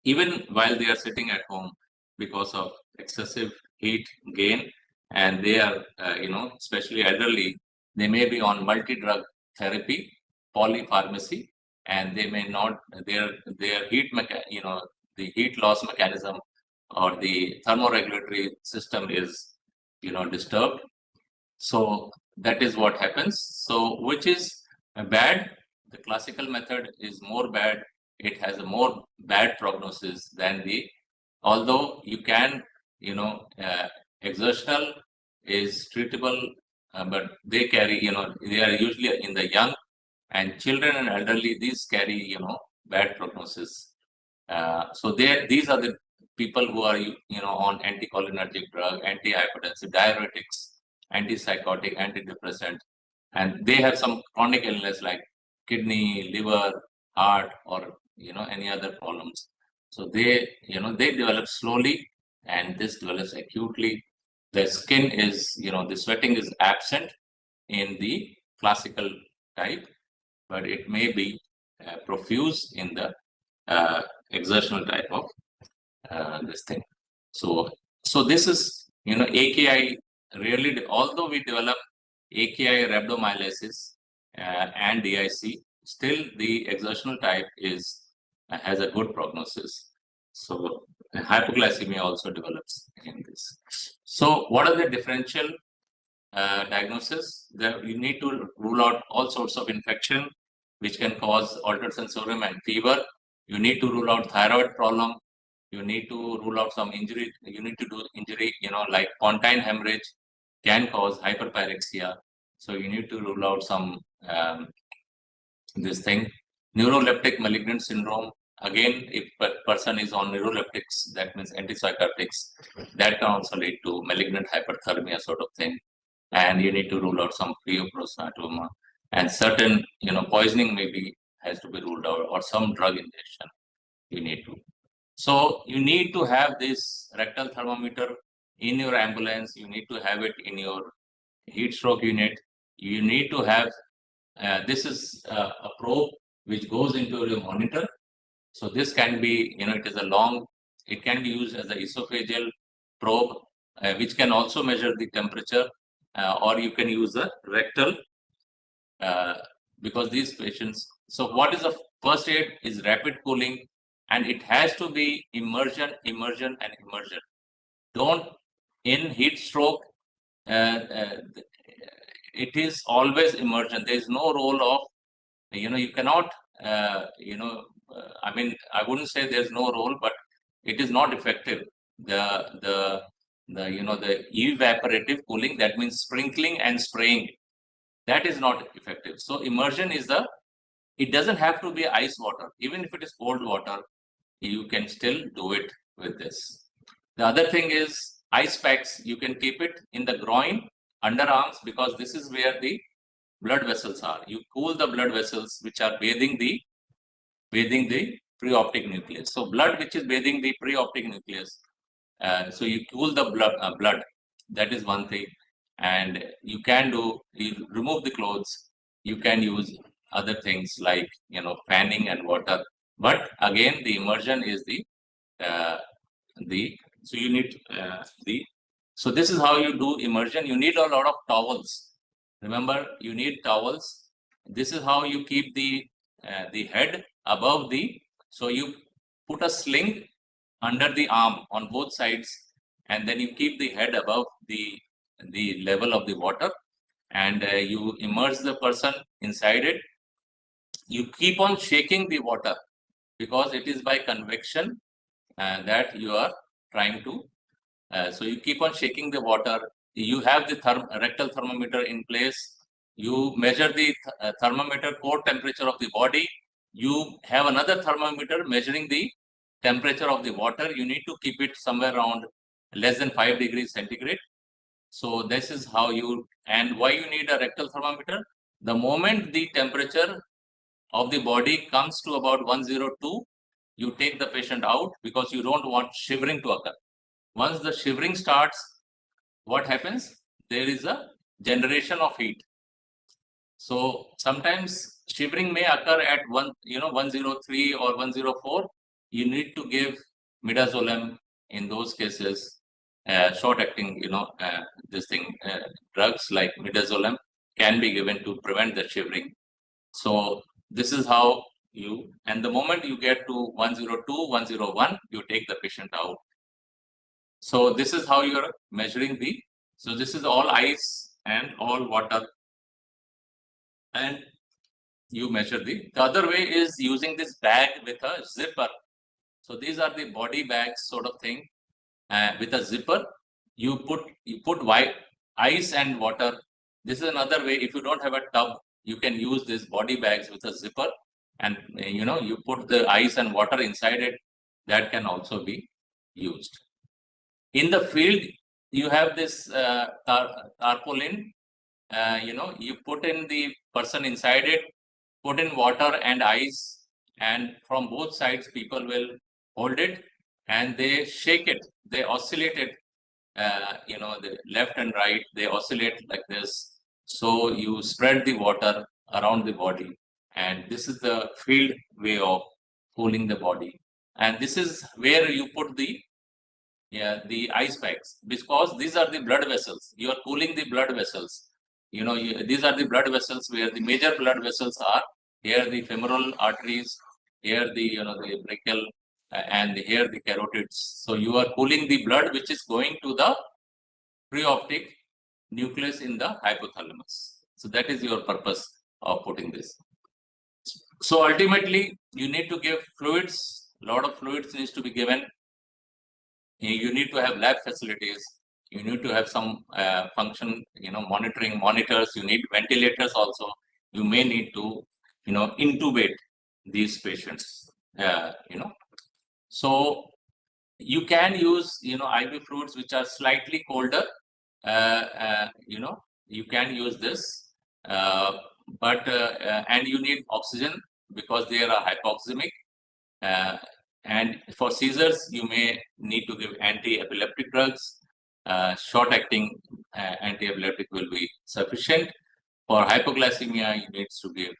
even while they are sitting at home because of excessive heat gain, and they are, especially elderly, they may be on multi-drug therapy, polypharmacy, and they may not, their heat, the heat loss mechanism or the thermoregulatory system is, disturbed. So that is what happens. So which is bad? The classical method is more bad. It has a more bad prognosis than although you can, exertional is treatable, but they carry, they are usually in the young, and children and elderly, these carry, bad prognosis. So these are the people who are, on anticholinergic drug, antihypertensive, diuretics, antipsychotic, antidepressant, and they have some chronic illness like kidney, liver, heart, or any other problems. So they develop slowly, and this develops acutely. The skin is, the sweating is absent in the classical type, but it may be profuse in the exertional type of this thing. So this is AKI really, although we develop AKI rhabdomyolysis and DIC, still the exertional type has a good prognosis. So hypoglycemia also develops in this. So what are the differential diagnosis? You need to rule out all sorts of infection which can cause altered sensorium and fever. You need to rule out thyroid problem. You need to rule out some injury. You need to do injury, like pontine hemorrhage can cause hyperpyrexia. So you need to rule out some this thing. Neuroleptic malignant syndrome. Again, if a person is on neuroleptics, that means antipsychotics, that can also lead to malignant hyperthermia sort of thing. And you need to rule out some pheoprostatoma. And certain, poisoning has to be ruled out, or some drug injection you need to. So you need to have this rectal thermometer in your ambulance. You need to have it in your heat stroke unit. You need to have, this is a probe which goes into your monitor. So this can be, it can be used as an esophageal probe, which can also measure the temperature, or you can use a rectal, because these patients, so what is the first aid is rapid cooling, and it has to be immersion. Don't, in heat stroke, it is always immersion. There is no role of, you cannot, I wouldn't say there's no role, but it is not effective. The evaporative cooling, that means sprinkling and spraying, that is not effective. So immersion is it doesn't have to be ice water. Even if it is cold water, you can still do it with this. The other thing is ice packs. You can keep it in the groin, underarms, because this is where the blood vessels are. You cool the blood vessels which are bathing the preoptic nucleus. So blood which is bathing the preoptic nucleus. So you cool the blood. That is one thing. And you remove the clothes. You can use other things like, fanning and water. But again, the immersion is so you need so this is how you do immersion. You need a lot of towels. Remember, you need towels. This is how you keep the head above so you put a sling under the arm on both sides, and then you keep the head above the level of the water, and you immerse the person inside it. You keep on shaking the water, because it is by convection that you are trying to. So you keep on shaking the water. You have the rectal thermometer in place. You measure the thermometer core temperature of the body. You have another thermometer measuring the temperature of the water. You need to keep it somewhere around less than 5 degrees centigrade. So this is how and why you need a rectal thermometer. The moment the temperature of the body comes to about 102, you take the patient out, because you don't want shivering to occur. Once the shivering starts, what happens? There is a generation of heat. So sometimes shivering may occur at 103 or 104. You need to give midazolam in those cases. Short-acting, drugs like midazolam can be given to prevent the shivering. So this is how and the moment you get to 102, 101, you take the patient out. So this is how you're measuring so this is all ice and all water, and you measure the other way is using this bag with a zipper. So these are the body bags sort of thing, with a zipper. You put white ice and water. This is another way. If you don't have a tub, you can use these body bags with a zipper, and you put the ice and water inside it. That can also be used. In the field, you have this tarpaulin. You put in the person inside it, put in water and ice, and from both sides, people will hold it, and they shake it. They oscillate it. The left and right, they oscillate like this. So you spread the water around the body, and this is the field way of cooling the body. And this is where you put the ice packs, because these are the blood vessels. You are cooling the blood vessels. These are the blood vessels where the major blood vessels are. Here the femoral arteries, here the the brachial, and here the carotids. So you are cooling the blood which is going to the preoptic nucleus in the hypothalamus. So that is your purpose of putting this. So ultimately, you need to give fluids. A lot of fluids needs to be given. You need to have lab facilities. You need to have some function, monitoring monitors. You need ventilators also. You may need to, intubate these patients. So you can use, IV fluids which are slightly colder. You can use this, but and you need oxygen because they are hypoxemic. And for seizures, you may need to give anti-epileptic drugs. Short-acting anti-epileptic will be sufficient. For hypoglycemia, you need to give,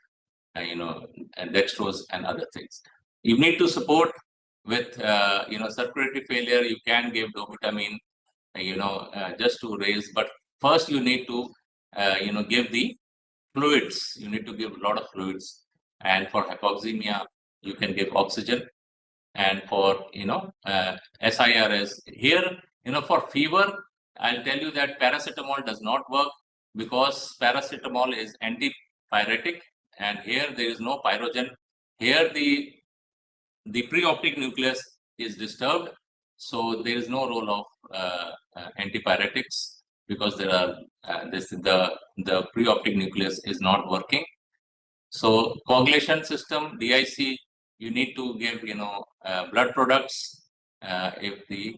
dextrose and other things. You need to support with, circulatory failure. You can give dobutamine, just to raise. But first, you need to, give the fluids. You need to give a lot of fluids. And for hypoxemia, you can give oxygen. And for SIRS here, for fever, I'll tell you that paracetamol does not work because paracetamol is antipyretic, and here there is no pyrogen. Here the preoptic nucleus is disturbed, so there is no role of antipyretics because there are the preoptic nucleus is not working. So coagulation system, DIC, you need to give, blood products if the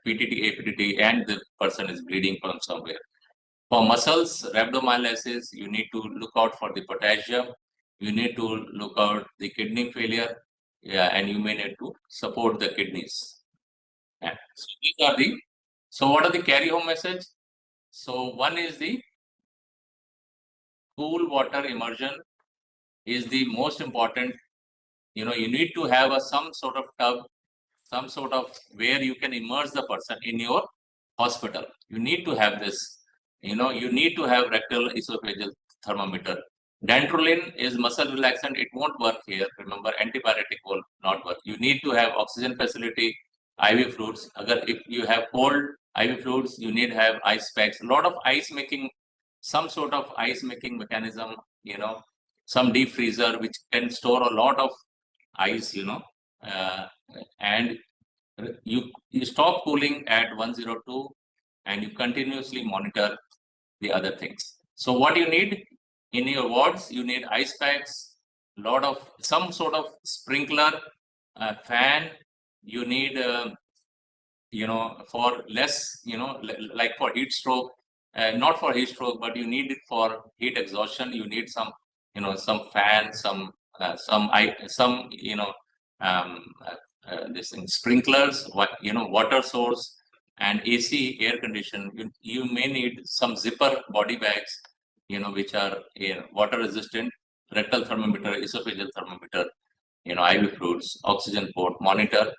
PTT, APTT, and the person is bleeding from somewhere. For muscles, rhabdomyolysis, you need to look out for the potassium. You need to look out the kidney failure, and you may need to support the kidneys. Yeah. So these are the. So what are the carry-home message? So one is the cool water immersion is the most important. You need to have some sort of tub, some sort of where you can immerse the person in your hospital. You need to have this. You need to have rectal esophageal thermometer. Dantrolene is muscle relaxant. It won't work here. Remember, antipyretic will not work. You need to have oxygen facility, IV fluids. If you have cold IV fluids, you need to have ice packs. A lot of ice making, some sort of ice making mechanism, some deep freezer which can store a lot of ice, and you stop cooling at 102 and you continuously monitor the other things. So what you need in your wards, you need ice packs, some sort of sprinkler, fan. You need, for less, like for heat stroke, not for heat stroke, but you need it for heat exhaustion. You need some, some fan, some this thing, sprinklers, water source, and AC, air condition. You may need some zipper body bags, which are water resistant, rectal thermometer, esophageal thermometer, IV fluids, oxygen port, monitor,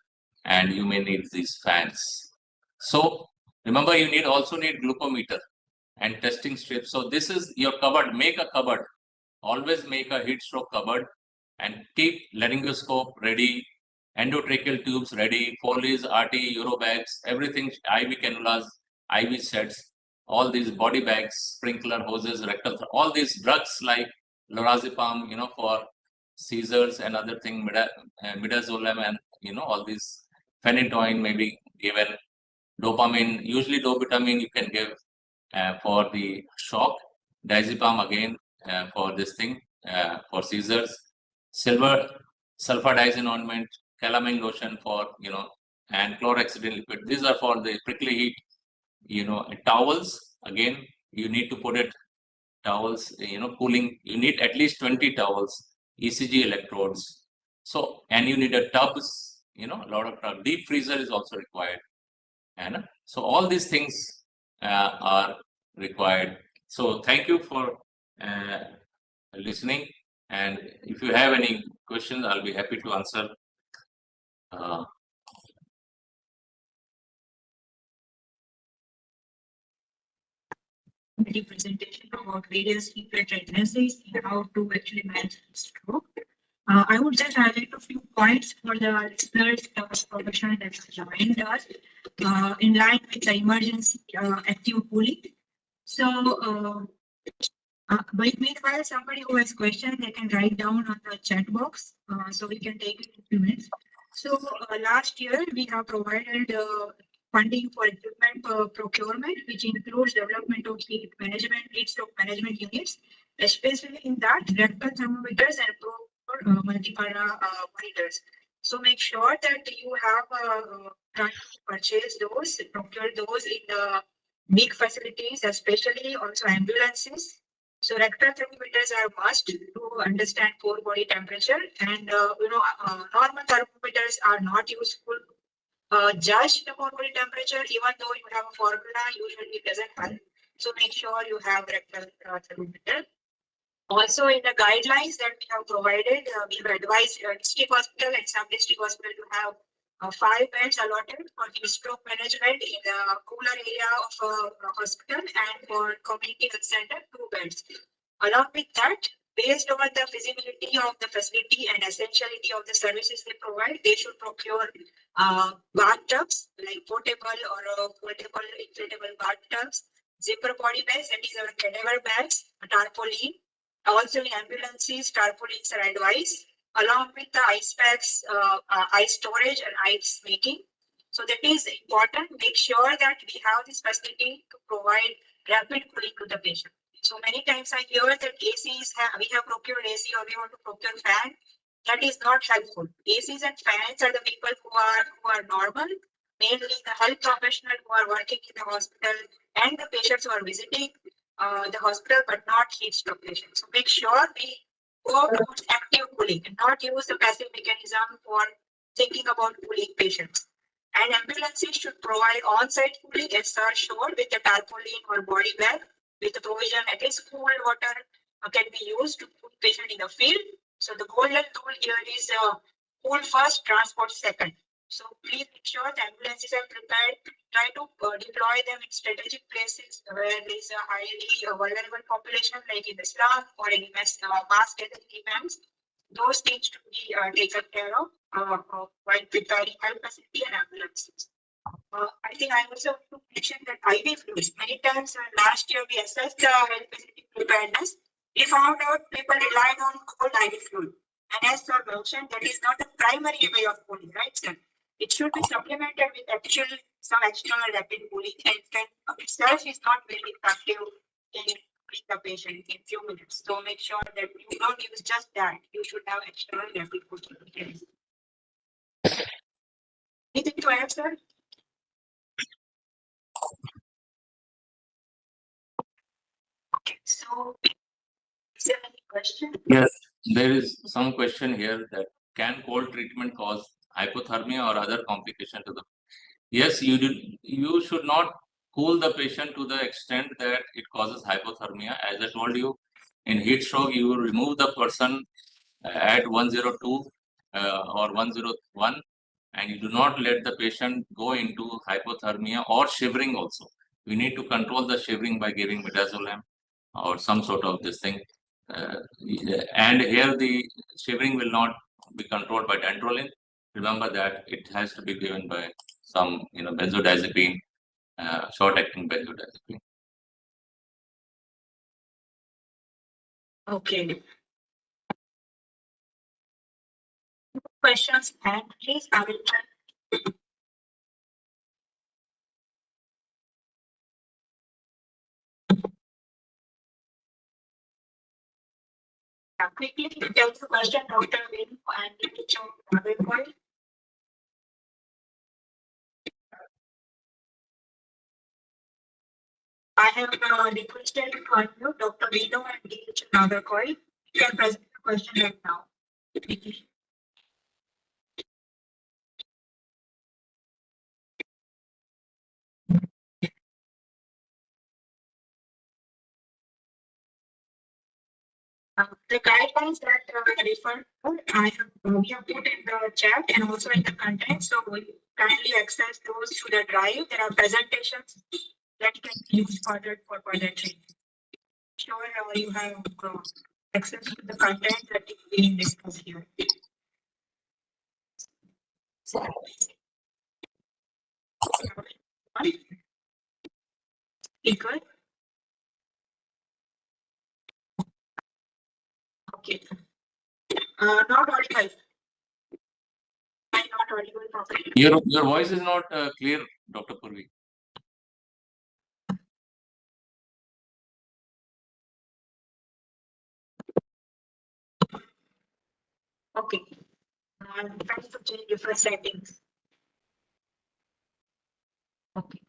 and you may need these fans. So remember, you also need glucometer and testing strips. So this is your cupboard. Make a cupboard. Always make a heat stroke cupboard and keep laryngoscope ready, endotracheal tubes ready, Foley's, RT, Eurobags, everything, IV cannulas, IV sets, all these body bags, sprinkler hoses, rectal, all these drugs like lorazepam, for seizures and other thing, midazolam, and all these phenytoin may be given, dopamine, usually dobutamine you can give for the shock, diazepam again for this thing, for seizures, sulfadiazine ointment, calamine lotion for, and chlorhexidine liquid. These are for the prickly heat. Towels, again, you need to put it, towels, cooling, you need at least 20 towels, ECG electrodes. So, and you need a tubs, a lot of tubs. Deep freezer is also required. And so all these things are required. So thank you for listening. And if you have any questions, I'll be happy to answer. presentation about various heat-wave pregnancies and how to actually manage stroke. I would just highlight a few points for the listeners, professionals that joined us in line with the emergency active cooling. So, but meanwhile, somebody who has questions, they can write down on the chat box, so we can take it in a few minutes. So last year, we have provided funding for equipment procurement, which includes development of heat stroke management units, especially in that rectal thermometers and multi-para monitors. So make sure that you have tried to purchase those, procure those in the big facilities, especially also ambulances. So rectal thermometers are must to understand core body temperature, and normal thermometers are not useful. Judge the core body temperature, even though you have a formula, usually it doesn't help. So make sure you have rectal thermometer. Also, in the guidelines that we have provided, we have advised district hospital and sub-district hospital to have 5 beds allotted for stroke management in the cooler area of a hospital, and for community health center, 2 beds. Along with that, based on the feasibility of the facility and essentiality of the services they provide, they should procure bathtubs, like portable or foldable inflatable bathtubs, zipper body bags, that is our cadaver bags, a tarpaulin. Also in ambulances, tarpaulins are advised, along with the ice packs, ice storage and ice making. So that is important. Make sure that we have this facility to provide rapid cooling to the patient. So many times I hear that ACs we have procured AC or we want to procure fan. That is not helpful. ACs and fans are the people who are normal, mainly the health professionals who are working in the hospital and the patients who are visiting the hospital, but not heat stroke patients. So make sure we go towards active cooling and not use the passive mechanism for thinking about cooling patients. And ambulances should provide on-site cooling, as sir showed, with a tarpaulin or body bag, with the provision at least cool water can be used to put patient in the field. So the golden rule here is cool first, transport second. So please make sure the ambulances are prepared. Try to deploy them in strategic places where there is a highly vulnerable population, like in the slum or in mass gathering events. Those things to be taken care of while preparing health facility and ambulances. I think I also want to mention that IV fluids. Many times last year we assessed the health facility preparedness. We found out people relied on cold IV fluid. And as sir mentioned, that is not a primary way of cooling, right, sir? It should be supplemented with some external rapid cooling, and can itself is not very effective in cooling the patient in few minutes. So make sure that you don't use just that. You should have external rapid cooling. Anything to add, sir? Okay, so is there any question? Yes, there is some question here that can cold treatment cause hypothermia or other complication to the. Yes, you should not cool the patient to the extent that it causes hypothermia. As I told you, in heat stroke, you remove the person at 102 or 101, and you do not let the patient go into hypothermia or shivering also. We need to control the shivering by giving midazolam or some sort of this thing. And here the shivering will not be controlled by dantrolene. Remember that it has to be given by some benzodiazepine, short-acting benzodiazepine. Okay. Questions, and please, I will try. Quickly tell the question, Dr. Vin and teacher Nagarkar. I have requested to unmute Dr. Vino and teacher Nagarkar. You can present the question right now. The guidelines that refer to, we have put in the chat and also in the content. So we kindly access those through the drive. There are presentations that can be used further for further training. Sure, you have access to the content that is being discussed here. Speaker. Okay. Not audible. I'm not audible properly. Your voice is not clear, Dr. Purvi. Okay. I'm trying to change different settings. Okay.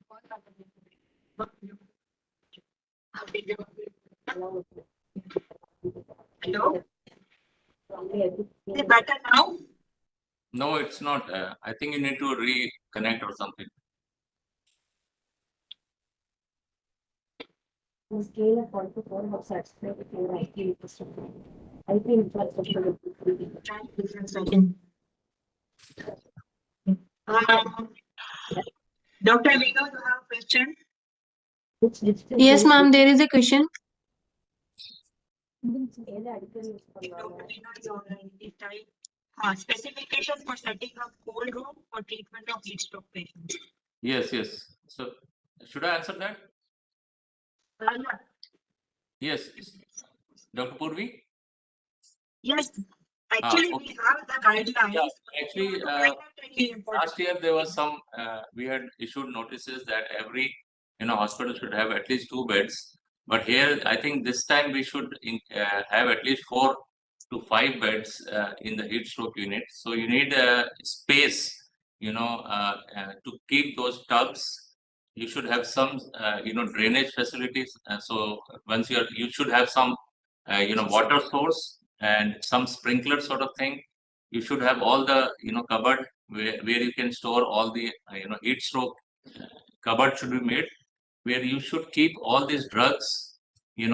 Hello? Is it better now? No, it's not. I think you need to reconnect or something. Scale of 1 to 4 how satisfied with your IT infrastructure. IT infrastructure. Trying different settings. Dr. Vino, you have a question? Yes, ma'am, there is a question. Dr. Vino, you already typed. Specifications for setting up cold room for treatment of heat stroke patients. Yes. So, should I answer that? Yeah. Yes. Dr. Purvi? Yes. Actually, Okay. we have the guidelines. Yeah, actually, Important. last year there was some, we had issued notices that every hospital should have at least 2 beds. But here, I think this time we should have at least 4 to 5 beds in the heat stroke unit. So you need a space, to keep those tubs. You should have some, drainage facilities. So once you should have some, water source and some sprinkler sort of thing. You should have all the cupboard where you can store all the heat stroke. Cupboard should be made where you should keep all these drugs, the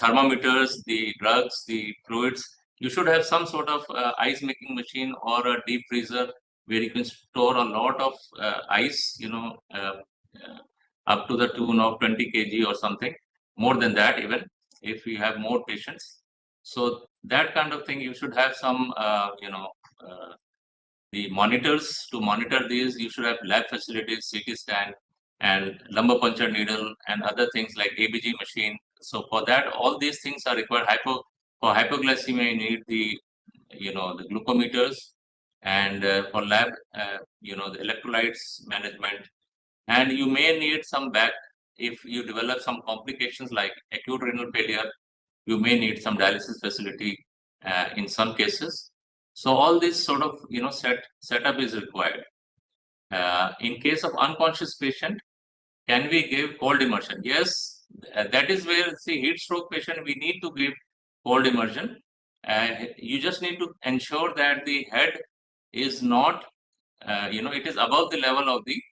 thermometers, the drugs, the fluids. You should have some sort of ice making machine or a deep freezer where you can store a lot of ice, up to the tune of 20 kg or something, more than that even if we have more patients. So that kind of thing, you should have some, the monitors to monitor these. You should have lab facilities, CT scan, and lumbar puncture needle, and other things like ABG machine. So for that, all these things are required. For hypoglycemia, you need the glucometers, and for lab, the electrolytes management. And you may need some back if you develop some complications like acute renal failure. You may need some dialysis facility in some cases. So all this sort of setup is required. In case of unconscious patient, can we give cold immersion? Yes, that is where, see, heat stroke patient, we need to give cold immersion. You just need to ensure that the head is not, it is above the level of the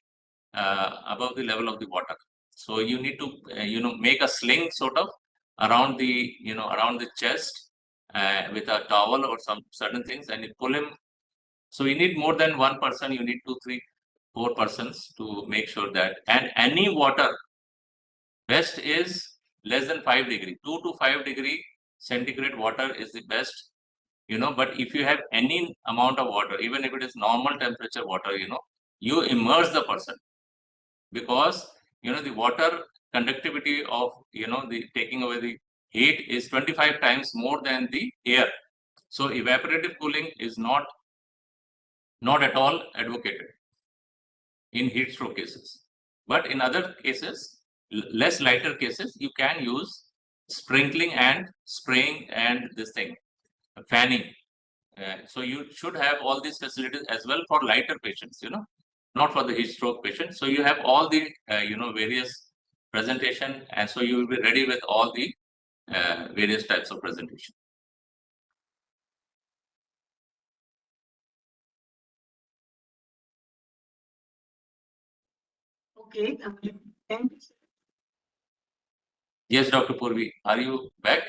water. So you need to make a sling sort of around the chest with a towel or some certain things, and you pull him. So you need more than one person. You need 2, 3, 4 persons to make sure that. And any water, best is less than 5 degree. 2 to 5 degree centigrade water is the best. But if you have any amount of water, even if it is normal temperature water, you immerse the person, because the water conductivity of the taking away the heat is 25 times more than the air. So evaporative cooling is not at all advocated in heat stroke cases. But in other cases, less lighter cases, you can use sprinkling and spraying and this thing, fanning. So you should have all these facilities as well for lighter patients, not for the heat stroke patient. So you have all the various presentation, and so you will be ready with all the various types of presentation. Okay. Thank you. Yes, Dr. Purvi, are you back?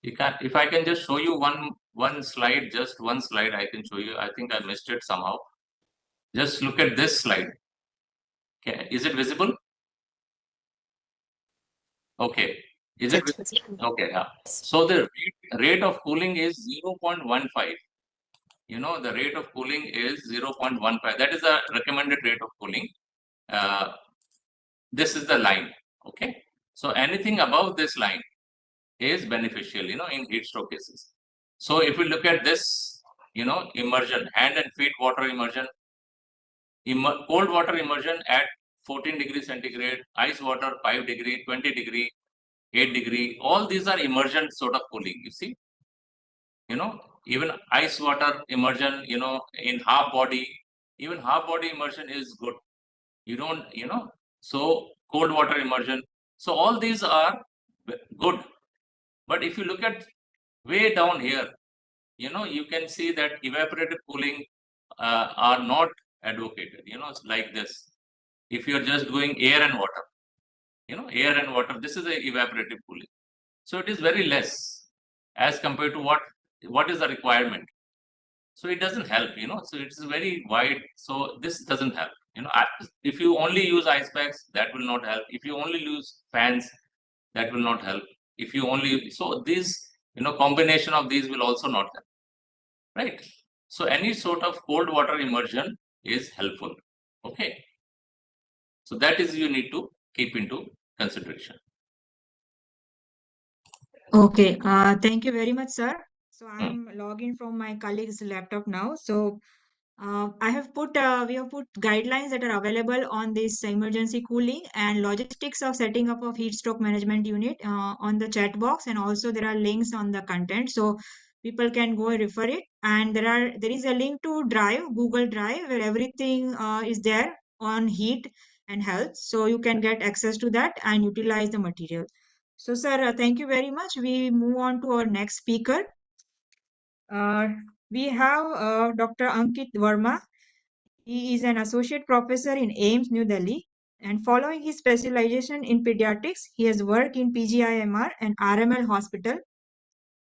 If I can just show you one slide, just one slide, I can show you. I think I missed it somehow. Just look at this slide. Okay, is it visible? Okay, is it okay? Yeah. So the rate of cooling is 0.15. You know, the rate of cooling is 0.15. That is the recommended rate of cooling. This is the line. Okay. So anything above this line is beneficial, you know, in heat stroke cases. So if we look at this, you know, immersion, hand and feet water immersion, cold water immersion at 14 degrees centigrade, ice water 5 degree, 20 degree, 8 degree, all these are immersion sort of cooling, you see. You know, even ice water immersion, you know, in half body, even half body immersion is good. You don't, you know, so cold water immersion. So all these are good. But if you look at way down here, you know, you can see that evaporative cooling are not advocated, you know, it's like this. If you're just doing air and water, you know, air and water, this is a evaporative cooling. So it is very less as compared to what is the requirement. So it doesn't help, you know, so it's very wide. So this doesn't help, you know. If you only use ice packs, that will not help. If you only use fans, that will not help. If you only, so these, you know, combination of these will also not help, right? So any sort of cold water immersion is helpful. Okay. So that is you need to keep into consideration. Okay, thank you very much, sir. So I'm logging from my colleague's laptop now. So I have put, we have put guidelines that are available on this emergency cooling and logistics of setting up of heat stroke management unit on the chat box, and also there are links on the content, so people can go and refer it. And there is a link to Drive, Google Drive, where everything is there on heat and health, so you can get access to that and utilize the material. So, sir, thank you very much. We move on to our next speaker. We have Dr. Ankit Verma. He is an associate professor in AIIMS, New Delhi. And following his specialization in pediatrics, he has worked in PGIMR and RML Hospital.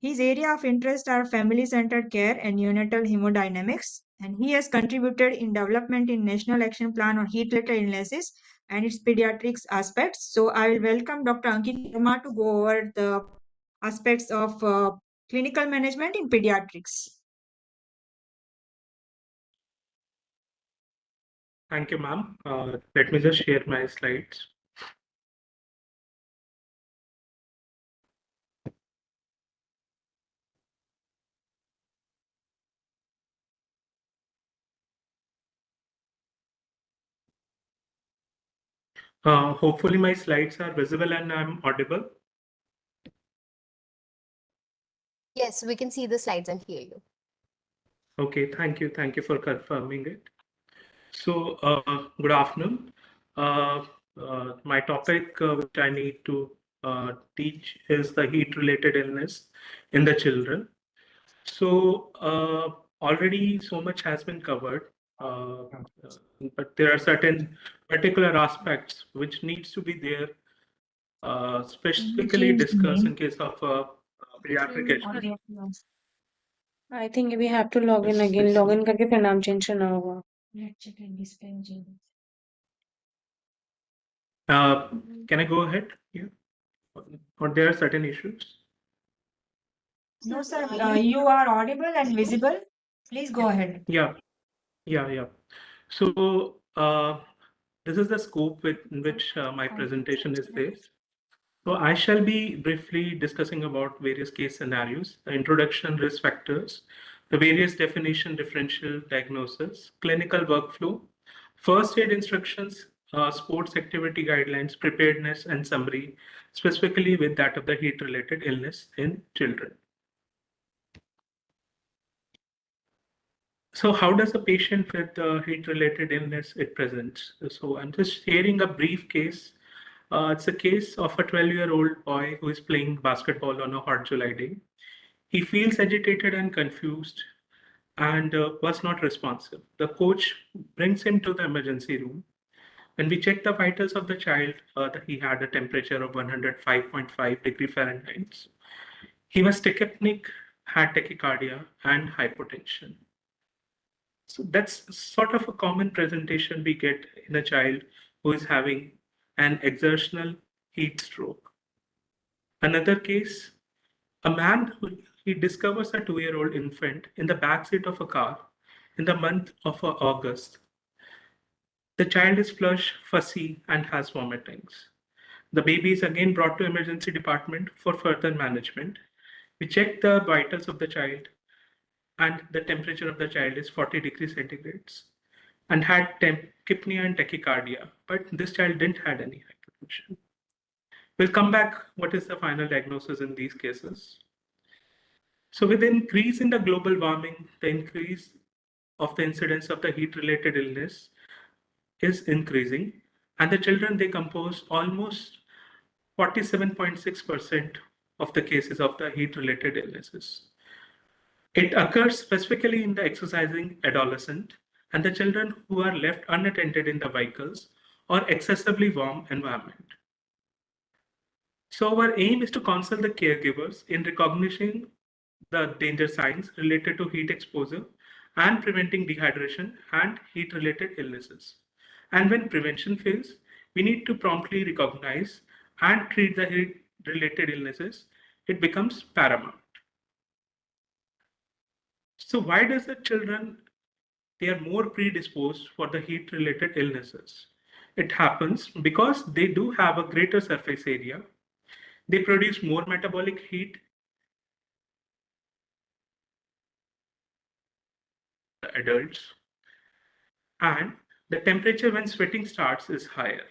His area of interest are family-centered care and neonatal hemodynamics. And he has contributed in development in National Action Plan on heat-related illnesses and its pediatrics aspects. So I will welcome Dr. Ankit Verma to go over the aspects of clinical management in pediatrics. Thank you, ma'am. Let me just share my slides. Hopefully my slides are visible and I'm audible. Yes, we can see the slides and hear you. Okay, thank you. Thank you for confirming it. So, good afternoon. My topic which I need to teach is the heat-related illness in the children. So, already so much has been covered, but there are certain particular aspects which needs to be there, specifically discussed in case of pediatric education. I think we have to log in again. Log in करके फिर नाम change करना होगा. Can I go ahead here? Or there are certain issues? No, sir, you are audible and visible. Please go ahead. Yeah. So this is the scope in which my presentation is based. So I shall be briefly discussing about various case scenarios, the introduction, risk factors, the various definition, differential diagnosis, clinical workflow, first aid instructions, sports activity guidelines, preparedness, and summary, specifically with that of the heat-related illness in children. So how does a patient with heat-related illness it presents? So I'm just sharing a brief case. It's a case of a 12-year-old boy who is playing basketball on a hot July day. He feels agitated and confused and was not responsive. The coach brings him to the emergency room. When we checked the vitals of the child, he had a temperature of 105.5 degree Fahrenheit. He was tachypneic, had tachycardia and hypotension. So that's sort of a common presentation we get in a child who is having an exertional heat stroke. Another case, a man who he discovers a 2-year-old infant in the backseat of a car in the month of August. The child is flush, fussy, and has vomitings. The baby is again brought to emergency department for further management. We check the vitals of the child, and the temperature of the child is 40 degrees centigrades and had tachypnea and tachycardia, but this child didn't have any hypertension. We'll come back what is the final diagnosis in these cases. So with the increase in the global warming, the increase of the incidence of the heat-related illness is increasing, and the children, they compose almost 47.6% of the cases of the heat-related illnesses. It occurs specifically in the exercising adolescent and the children who are left unattended in the vehicles or excessively warm environment. So our aim is to counsel the caregivers in recognizing the danger signs related to heat exposure and preventing dehydration and heat-related illnesses. And when prevention fails, we need to promptly recognize and treat the heat-related illnesses. It becomes paramount. So why does the children, they are more predisposed for the heat-related illnesses? It happens because they do have a greater surface area. They produce more metabolic heat. The adults, and the temperature when sweating starts is higher.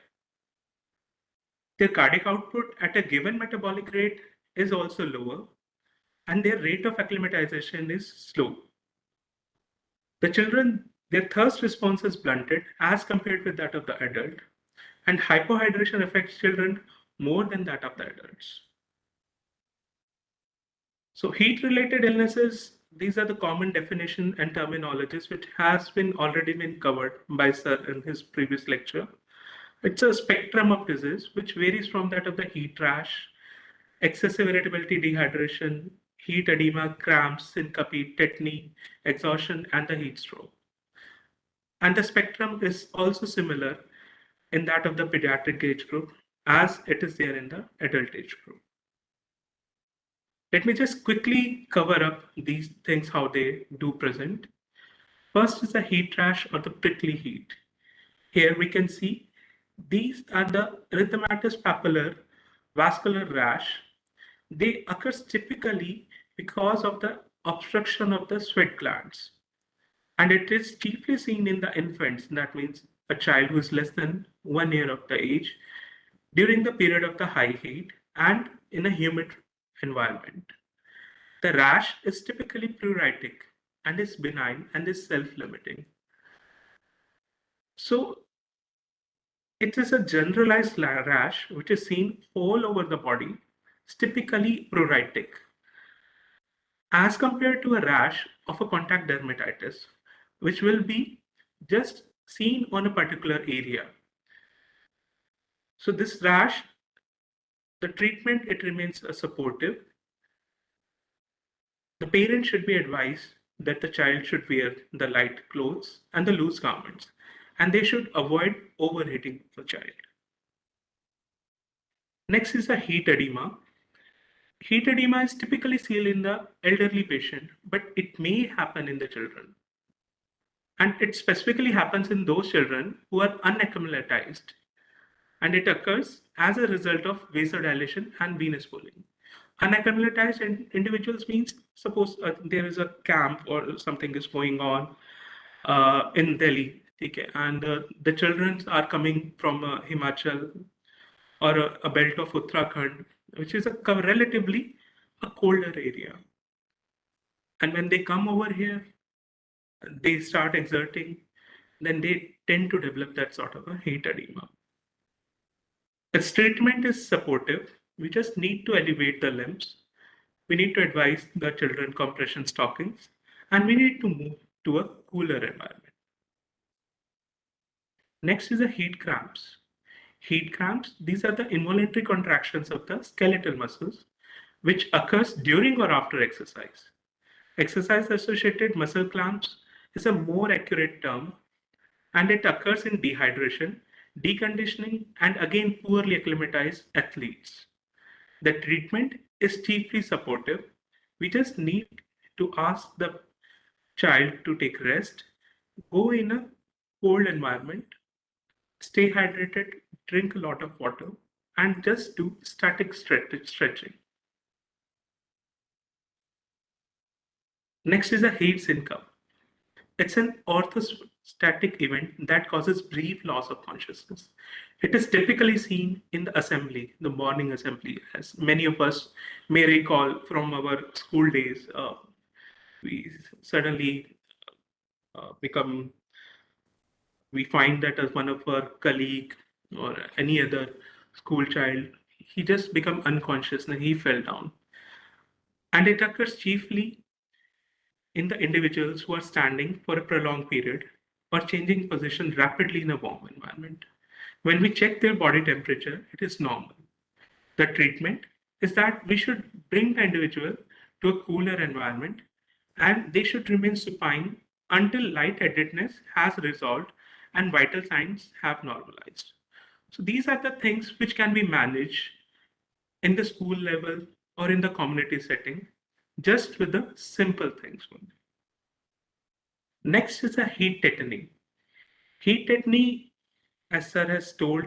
Their cardiac output at a given metabolic rate is also lower, and their rate of acclimatization is slow. The children, their thirst response is blunted as compared with that of the adult, and hypohydration affects children more than that of the adults. So heat-related illnesses, these are the common definition and terminologies which has been already been covered by Sir in his previous lecture. It's a spectrum of disease which varies from that of the heat rash, excessive irritability, dehydration, heat edema, cramps, syncope, tetany, exhaustion, and the heat stroke. And the spectrum is also similar in that of the pediatric age group as it is there in the adult age group. Let me just quickly cover up these things, how they do present. First is the heat rash or the prickly heat. Here we can see these are the erythematous papular vascular rash. They occur typically because of the obstruction of the sweat glands. And it is chiefly seen in the infants, that means a child who is less than 1 year of the age, during the period of the high heat and in a humid environment. The rash is typically pruritic and is benign and is self-limiting. So it is a generalized rash which is seen all over the body, it's typically pruritic, as compared to a rash of a contact dermatitis, which will be just seen on a particular area. So this rash, the treatment, it remains supportive. The parent should be advised that the child should wear the light clothes and the loose garments, and they should avoid overheating the child. Next is the heat edema. Heat edema is typically seen in the elderly patient, but it may happen in the children. And it specifically happens in those children who are unacclimatized, and it occurs as a result of vasodilation and venous pooling. Unacclimatized individuals means, suppose there is a camp or something is going on in Delhi, okay, and the children are coming from Himachal or a belt of Uttarakhand, which is a relatively a colder area. And when they come over here, they start exerting, then they tend to develop that sort of a heat edema. Its treatment is supportive. We just need to elevate the limbs. We need to advise the children compression stockings, and we need to move to a cooler environment. Next is the heat cramps. Heat cramps, these are the involuntary contractions of the skeletal muscles, which occurs during or after exercise. Exercise-associated muscle cramps is a more accurate term, and it occurs in dehydration, deconditioning, and again poorly acclimatized athletes. The treatment is chiefly supportive. We just need to ask the child to take rest, go in a cold environment, stay hydrated, drink a lot of water, and just do static stretching. Next is a heat syncopal. It's an orthostatic event that causes brief loss of consciousness. It is typically seen in the assembly, the morning assembly, as many of us may recall from our school days. We suddenly become, we find that as one of our colleague or any other school child, he just become unconscious and he fell down. And it occurs chiefly in the individuals who are standing for a prolonged period or changing position rapidly in a warm environment. When we check their body temperature, it is normal. The treatment is that we should bring the individual to a cooler environment and they should remain supine until lightheadedness has resolved and vital signs have normalized. So these are the things which can be managed in the school level or in the community setting, just with the simple things. Next is a heat tetany. Heat tetany, as sir has told,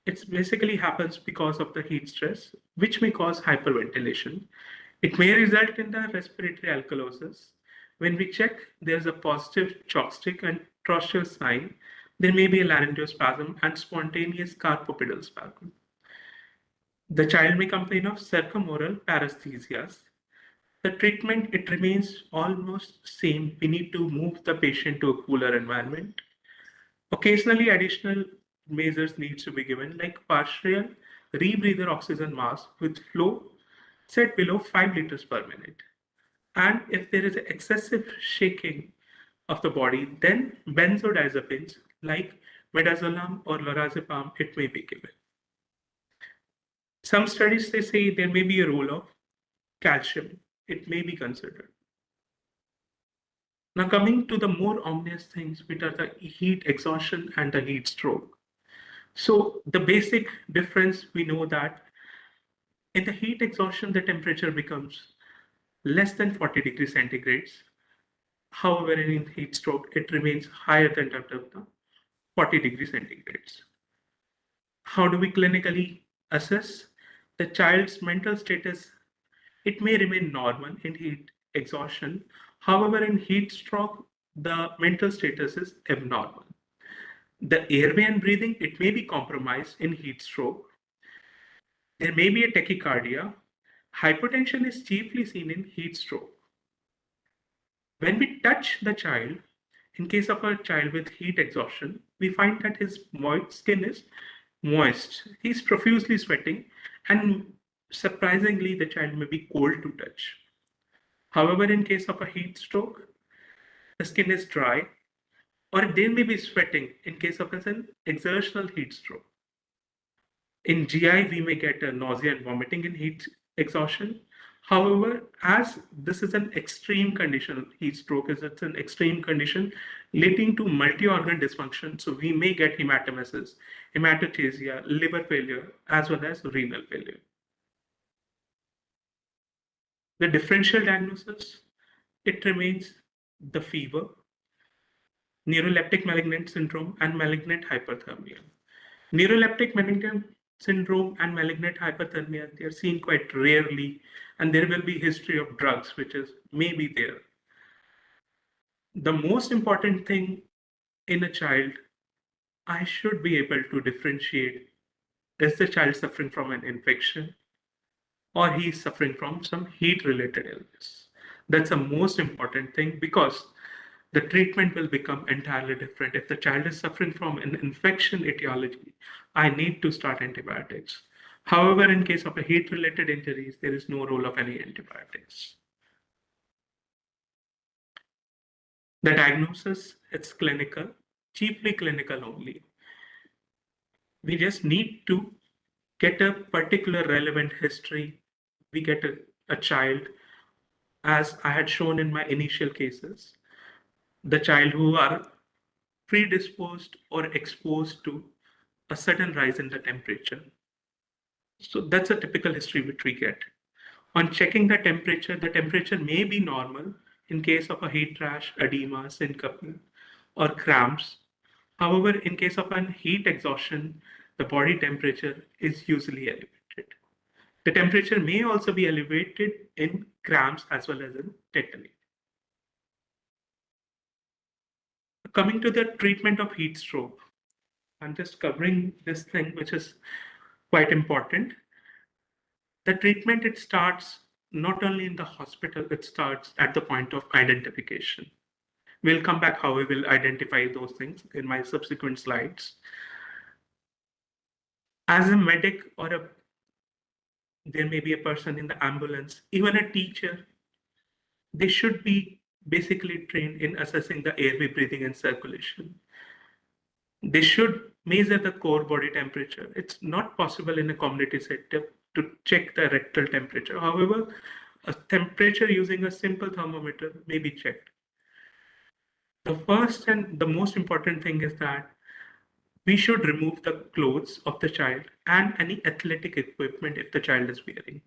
it basically happens because of the heat stress, which may cause hyperventilation. It may result in the respiratory alkalosis. When we check, there's a positive chopstick and Trocher sign. There may be a laryngospasm and spontaneous carpopedal spasm. The child may complain of circumoral paresthesias. The treatment, it remains almost same. We need to move the patient to a cooler environment. Occasionally, additional measures needs to be given, like partial rebreather oxygen mask with flow set below 5 liters per minute. And if there is excessive shaking of the body, then benzodiazepines like midazolam or lorazepam, it may be given. Some studies, they say there may be a role of calcium. It may be considered. Now coming to the more ominous things, which are the heat exhaustion and the heat stroke. So the basic difference, we know that in the heat exhaustion, the temperature becomes less than 40 degrees centigrades. However, in heat stroke, it remains higher than the 40 degrees centigrades. How do we clinically assess the child's mental status? It may remain normal in heat exhaustion. However, in heat stroke, the mental status is abnormal. The airway and breathing, it may be compromised in heat stroke. There may be a tachycardia. Hypotension is chiefly seen in heat stroke. When we touch the child, in case of a child with heat exhaustion, we find that his skin is moist. He's profusely sweating, and surprisingly, the child may be cold to touch. However, in case of a heat stroke, the skin is dry, or they may be sweating in case of an exertional heat stroke. In GI, we may get nausea and vomiting in heat exhaustion. However, as this is an extreme condition, heat stroke is it's an extreme condition leading to multi-organ dysfunction. So we may get hematemesis, hematochezia, liver failure, as well as renal failure. The differential diagnosis, it remains the fever, neuroleptic malignant syndrome, and malignant hyperthermia. Neuroleptic malignant syndrome and malignant hyperthermia, they are seen quite rarely, and there will be history of drugs, which is maybe there. The most important thing in a child, I should be able to differentiate, is the child suffering from an infection or he's suffering from some heat-related illness. That's the most important thing, because the treatment will become entirely different. If the child is suffering from an infection etiology, I need to start antibiotics. However, in case of a heat-related injuries, there is no role of any antibiotics. The diagnosis, it's clinical. chiefly clinical only. We just need to get a particular relevant history. We get a child, as I had shown in my initial cases, the child who are predisposed or exposed to a sudden rise in the temperature. So that's a typical history which we get. On checking the temperature may be normal in case of a heat rash, edema, syncope, or cramps. However, in case of an heat exhaustion, the body temperature is usually elevated. The temperature may also be elevated in cramps as well as in tetany. Coming to the treatment of heat stroke, I'm just covering this thing, which is quite important. The treatment, it starts not only in the hospital, it starts at the point of identification. We'll come back how we will identify those things in my subsequent slides. As a medic or there may be a person in the ambulance, even a teacher, they should be basically trained in assessing the airway breathing and circulation. They should measure the core body temperature. It's not possible in a community setup to check the rectal temperature. However, a temperature using a simple thermometer may be checked. The first and the most important thing is that we should remove the clothes of the child and any athletic equipment if the child is wearing.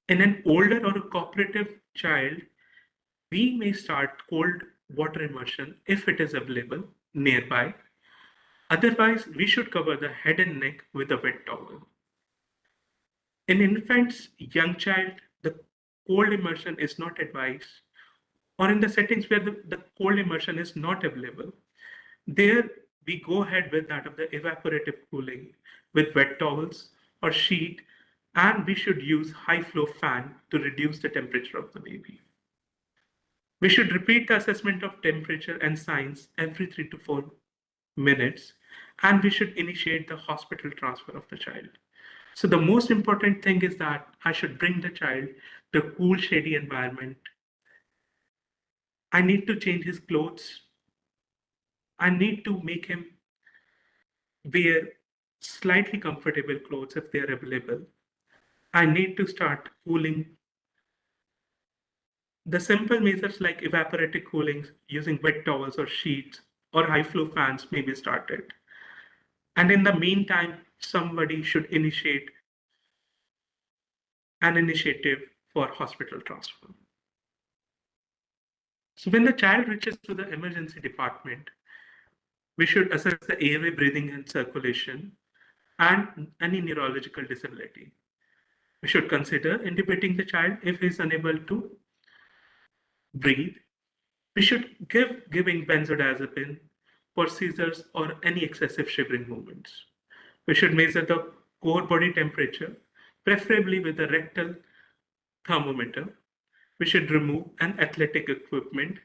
In an older or a cooperative child, we may start cold water immersion if it is available nearby. Otherwise, we should cover the head and neck with a wet towel. In infants, young child, the cold immersion is not advised, or in the settings where the cold immersion is not available. There, we go ahead with that of the evaporative cooling with wet towels or sheet, and we should use high flow fan to reduce the temperature of the baby. We should repeat the assessment of temperature and signs every 3 to 4 minutes, and we should initiate the hospital transfer of the child. So the most important thing is that I should bring the child to a cool, shady environment. I need to change his clothes. I need to make him wear slightly comfortable clothes if they are available. I need to start cooling. The simple measures like evaporative cooling using wet towels or sheets or high flow fans may be started. And in the meantime, somebody should initiate an initiative for hospital transfer. So when the child reaches to the emergency department, we should assess the airway breathing and circulation and any neurological disability. We should consider intubating the child if he is unable to breathe. We should giving benzodiazepine for seizures or any excessive shivering movements. We should measure the core body temperature, preferably with a rectal thermometer. We should remove an athletic equipment,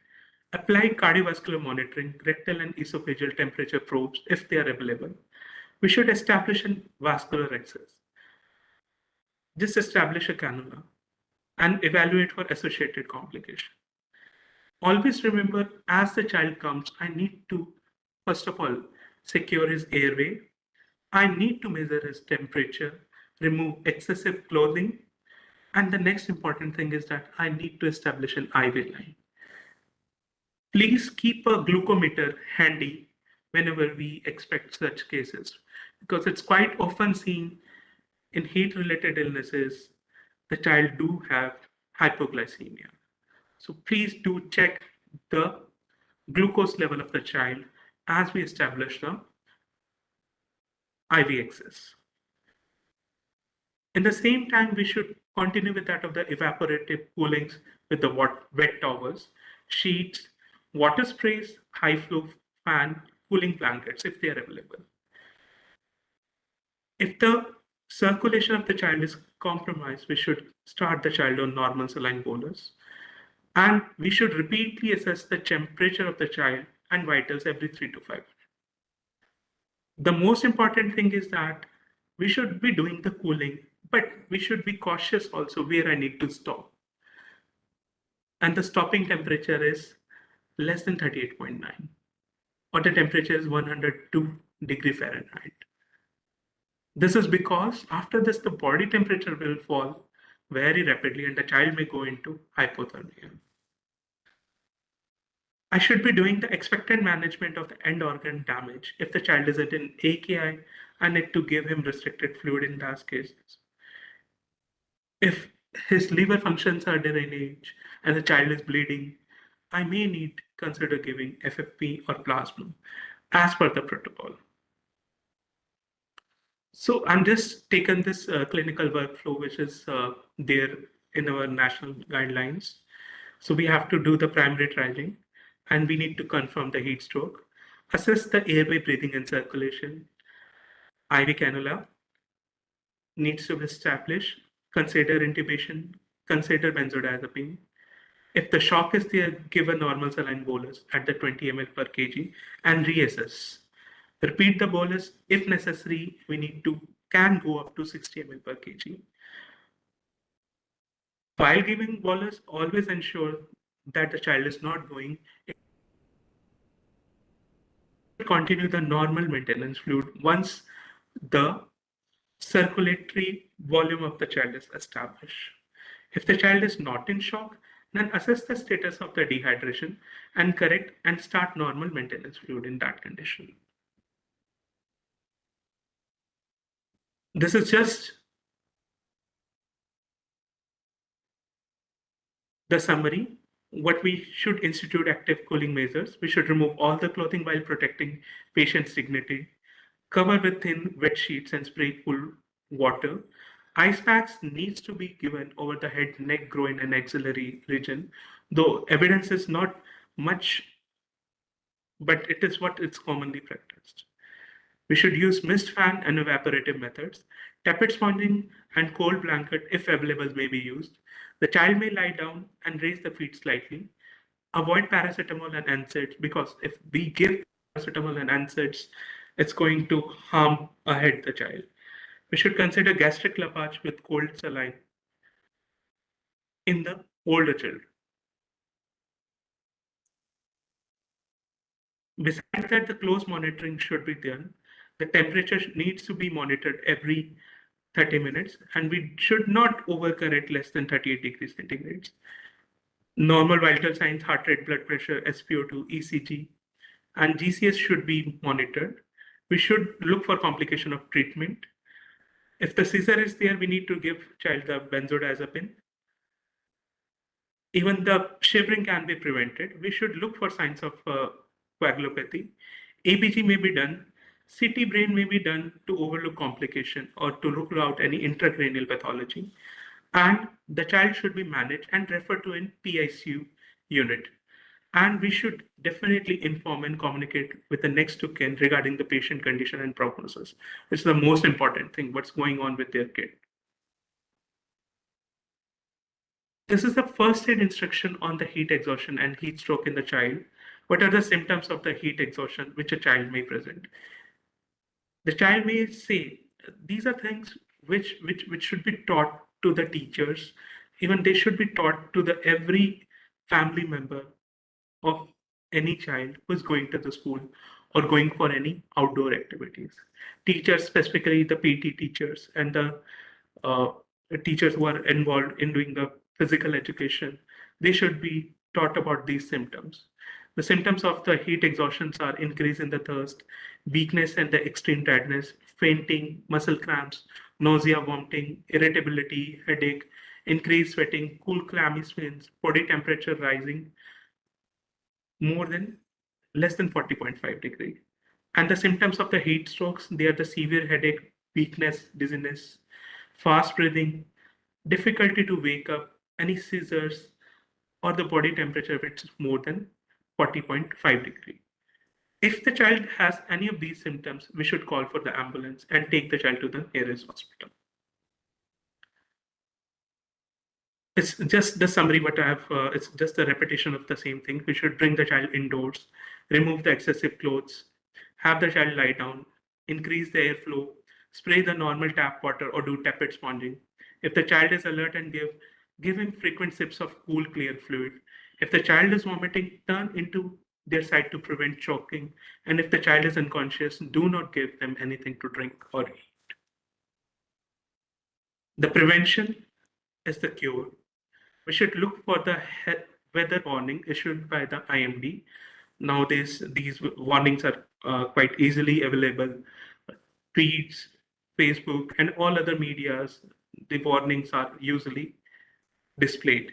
apply cardiovascular monitoring, rectal and esophageal temperature probes if they are available. We should establish a vascular access. Just establish a cannula and evaluate for associated complication. Always remember, as the child comes, I need to, first of all, secure his airway. I need to measure his temperature, remove excessive clothing, and the next important thing is that I need to establish an IV line. Please keep a glucometer handy whenever we expect such cases, because it's quite often seen in heat-related illnesses, the child do have hypoglycemia. So please do check the glucose level of the child as we establish the IV access. In the same time, we should continue with that of the evaporative coolings with the wet towels, sheets, water sprays, high flow fan, cooling blankets if they are available. If the circulation of the child is compromised, we should start the child on normal saline bolus. And we should repeatedly assess the temperature of the child and vitals every 3 to 5 minutes. The most important thing is that we should be doing the cooling, but we should be cautious also where I need to stop. And the stopping temperature is less than 38.9. or the temperature is 102 degree Fahrenheit. This is because after this, the body temperature will fall very rapidly and the child may go into hypothermia. I should be doing the expected management of the end organ damage if the child is at an AKI. I need to give him restricted fluid in those cases. If his liver functions are deranged and the child is bleeding, I may need to consider giving FFP or plasma as per the protocol. So I'm just taken this clinical workflow, which is there in our national guidelines. So we have to do the primary triaging, and we need to confirm the heat stroke, assess the airway breathing and circulation, IV cannula needs to be established, consider intubation, consider benzodiazepine. If the shock is there, give a normal saline bolus at the 20 ml per kg and reassess. Repeat the bolus. If necessary, we can go up to 60 ml per kg. While giving bolus, always ensure that the child is not going. Continue the normal maintenance fluid once the circulatory volume of the child is established. If the child is not in shock, then assess the status of the dehydration and correct and start normal maintenance fluid in that condition. This is just the summary. What we should institute active cooling measures. We should remove all the clothing while protecting patient's dignity. Cover with thin wet sheets and spray cool water. Ice packs needs to be given over the head, neck, groin, and axillary region, though evidence is not much, but it is what is commonly practiced. We should use mist fan and evaporative methods. Tepid sponging and cold blanket, if available, may be used. The child may lie down and raise the feet slightly. Avoid paracetamol and NSAIDs because if we give paracetamol and NSAIDs, it's going to harm ahead the child. We should consider gastric lavage with cold saline in the older children. Besides that, the close monitoring should be done. The temperature needs to be monitored every 30 minutes, and we should not overcorrect less than 38 degrees centigrade. Normal vital signs, heart rate, blood pressure, SpO2, ECG, and GCS should be monitored. We should look for complication of treatment. If the seizure is there, we need to give child the benzodiazepine. Even the shivering can be prevented. We should look for signs of coagulopathy. ABG may be done. CT brain may be done to overlook complication or to rule out any intracranial pathology. And the child should be managed and referred to an PICU unit. And we should definitely inform and communicate with the next of kin regarding the patient condition and prognosis. This is the most important thing, what's going on with their kid. This is the first aid instruction on the heat exhaustion and heat stroke in the child. What are the symptoms of the heat exhaustion which a child may present? The child may say, these are things which should be taught to the teachers. Even they should be taught to the every family member of any child who is going to the school or going for any outdoor activities. Teachers, specifically the PT teachers and the teachers who are involved in doing the physical education, they should be taught about these symptoms. The symptoms of the heat exhaustions are increase in the thirst, weakness and the extreme tiredness, fainting, muscle cramps, nausea, vomiting, irritability, headache, increased sweating, cool clammy spins, body temperature rising less than 40.5 degree. And the symptoms of the heat strokes, they are the severe headache, weakness, dizziness, fast breathing, difficulty to wake up, any seizures, or the body temperature which is more than 40.5 degree. If the child has any of these symptoms, we should call for the ambulance and take the child to the nearest hospital. It's just the summary, but it's just a repetition of the same thing. We should bring the child indoors, remove the excessive clothes, have the child lie down, increase the airflow, spray the normal tap water or do tepid sponging. If the child is alert and give him frequent sips of cool, clear fluid. If the child is vomiting, turn into their side to prevent choking. And if the child is unconscious, do not give them anything to drink or eat. The prevention is the cure. We should look for the weather warning issued by the IMD. Nowadays, these warnings are quite easily available. Tweets, Facebook, and all other medias, the warnings are usually displayed.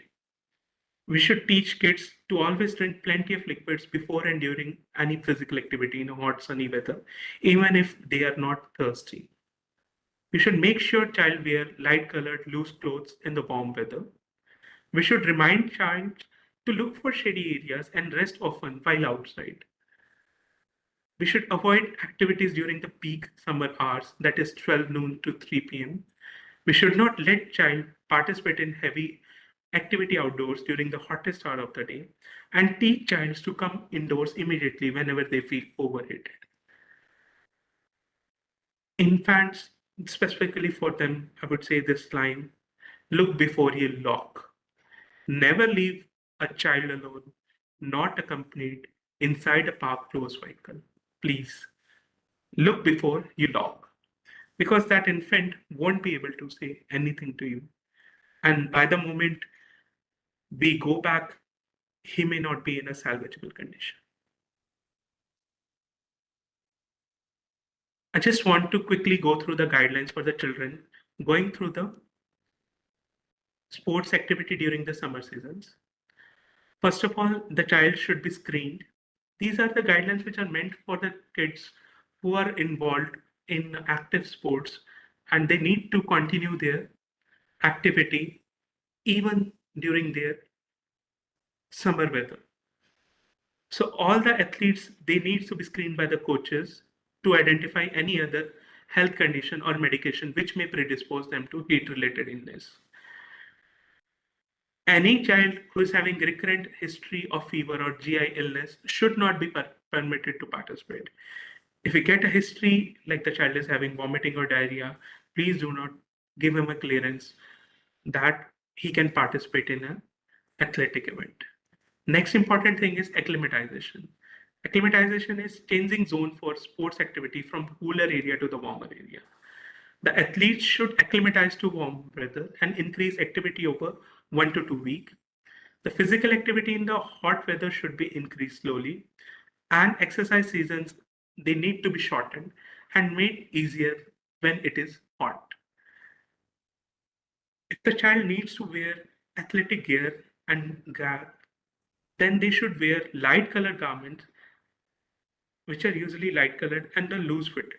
We should teach kids to always drink plenty of liquids before and during any physical activity in hot, sunny weather, even if they are not thirsty. We should make sure child wear light-colored, loose clothes in the warm weather. We should remind child to look for shady areas and rest often while outside. We should avoid activities during the peak summer hours, that is 12 noon to 3 p.m. We should not let child participate in heavy activity outdoors during the hottest hour of the day, and teach child to come indoors immediately whenever they feel overheated. Infants, specifically for them, I would say this line: look before you lock. Never leave a child alone, not accompanied, inside a parked closed vehicle. Please look before you lock, because that infant won't be able to say anything to you. And by the moment we go back, he may not be in a salvageable condition. I just want to quickly go through the guidelines for the children going through the sports activity during the summer seasons. First of all, the child should be screened. These are the guidelines which are meant for the kids who are involved in active sports, and they need to continue their activity even during their summer weather. So all the athletes, they need to be screened by the coaches to identify any other health condition or medication which may predispose them to heat-related illness. Any child who is having recurrent history of fever or GI illness should not be permitted to participate. If you get a history like the child is having vomiting or diarrhea, please do not give him a clearance that he can participate in an athletic event. Next important thing is acclimatization. Acclimatization is changing zone for sports activity from cooler area to the warmer area. The athletes should acclimatize to warm weather and increase activity over 1 to 2 weeks. The physical activity in the hot weather should be increased slowly, and exercise seasons, they need to be shortened and made easier when it is hot. If the child needs to wear athletic gear and grab, then they should wear light colored garments, which are usually light colored and the loose fitted.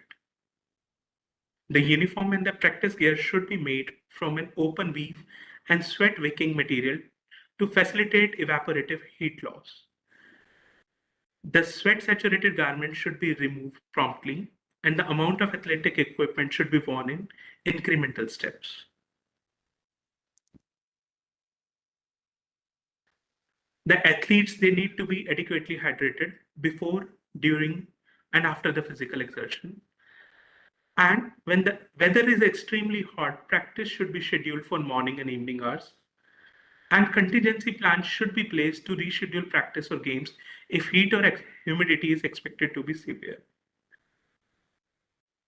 The uniform and the practice gear should be made from an open weave and sweat wicking material to facilitate evaporative heat loss. The sweat saturated garment should be removed promptly, and the amount of athletic equipment should be worn in incremental steps. The athletes, they need to be adequately hydrated before, during, and after the physical exertion. And when the weather is extremely hot, practice should be scheduled for morning and evening hours. And contingency plans should be placed to reschedule practice or games if heat or humidity is expected to be severe.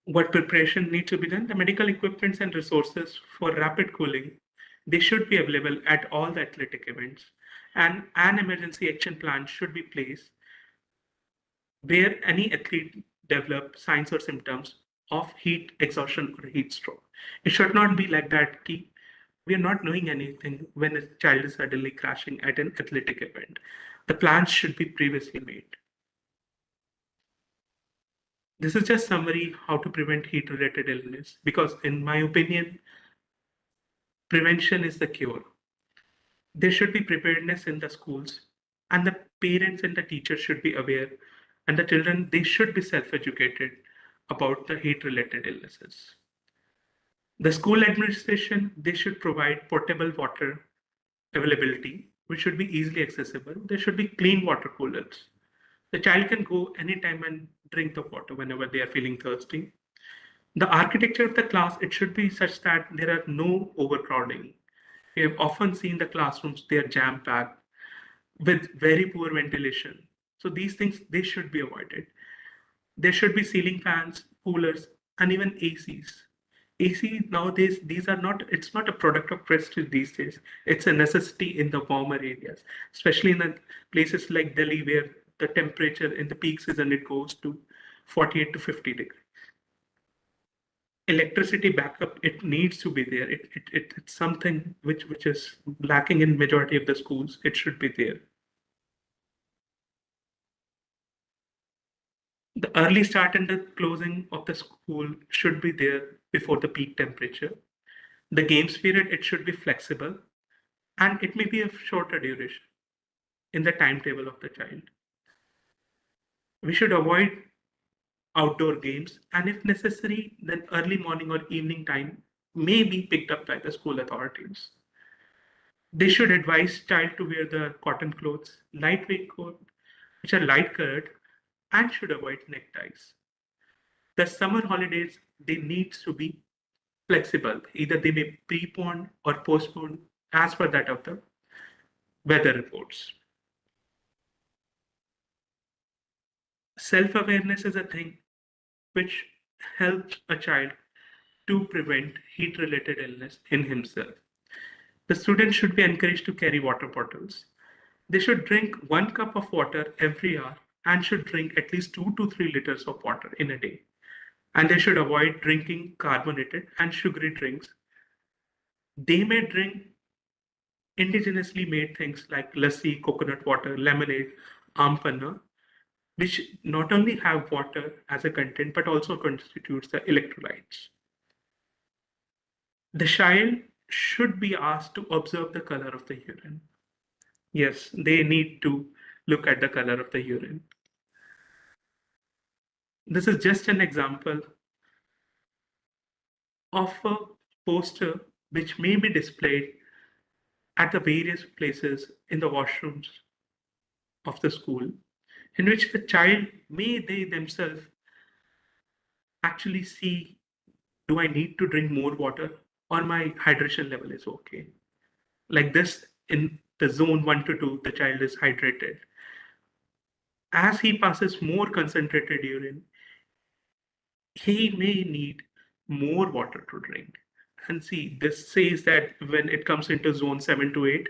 What preparation needs to be done? The medical equipments and resources for rapid cooling, they should be available at all the athletic events. And an emergency action plan should be placed where any athlete develop signs or symptoms of heat exhaustion or heat stroke. It should not be like that. We are not knowing anything when a child is suddenly crashing at an athletic event. The plans should be previously made. This is just summary how to prevent heat-related illness, because in my opinion, prevention is the cure. There should be preparedness in the schools, and the parents and the teachers should be aware, and the children, they should be self-educated about the heat-related illnesses. The school administration, they should provide portable water availability, which should be easily accessible. There should be clean water coolers. The child can go anytime and drink the water whenever they are feeling thirsty. The architecture of the class, it should be such that there are no overcrowding. We have often seen the classrooms, they are jam-packed with very poor ventilation. So these things, they should be avoided. There should be ceiling fans, coolers, and even ACs. AC nowadays, these are not, it's not a product of prestige these days. It's a necessity in the warmer areas, especially in the places like Delhi where the temperature in the peak season, it goes to 48 to 50 degrees. Electricity backup, it needs to be there. It's something which is lacking in majority of the schools. It should be there. The early start and the closing of the school should be there before the peak temperature. The games period, it should be flexible and it may be of shorter duration in the timetable of the child. We should avoid outdoor games and if necessary, then early morning or evening time may be picked up by the school authorities. They should advise child to wear the cotton clothes, lightweight coat, which are light colored and should avoid neckties. The summer holidays, they need to be flexible. Either they may prepone or postpone as per that of the weather reports. Self-awareness is a thing which helps a child to prevent heat-related illness in himself. The student should be encouraged to carry water bottles. They should drink 1 cup of water every hour and should drink at least 2 to 3 liters of water in a day. And they should avoid drinking carbonated and sugary drinks. They may drink indigenously made things like lassi, coconut water, lemonade, ampanna, which not only have water as a content, but also constitutes the electrolytes. The child should be asked to observe the color of the urine. Yes, they need to look at the color of the urine. This is just an example of a poster which may be displayed at the various places in the washrooms of the school, in which the child may they themselves actually see, do I need to drink more water or my hydration level is okay? Like this, in the zone 1 to 2, the child is hydrated. As he passes more concentrated urine, he may need more water to drink. And see, this says that when it comes into zone 7 to 8,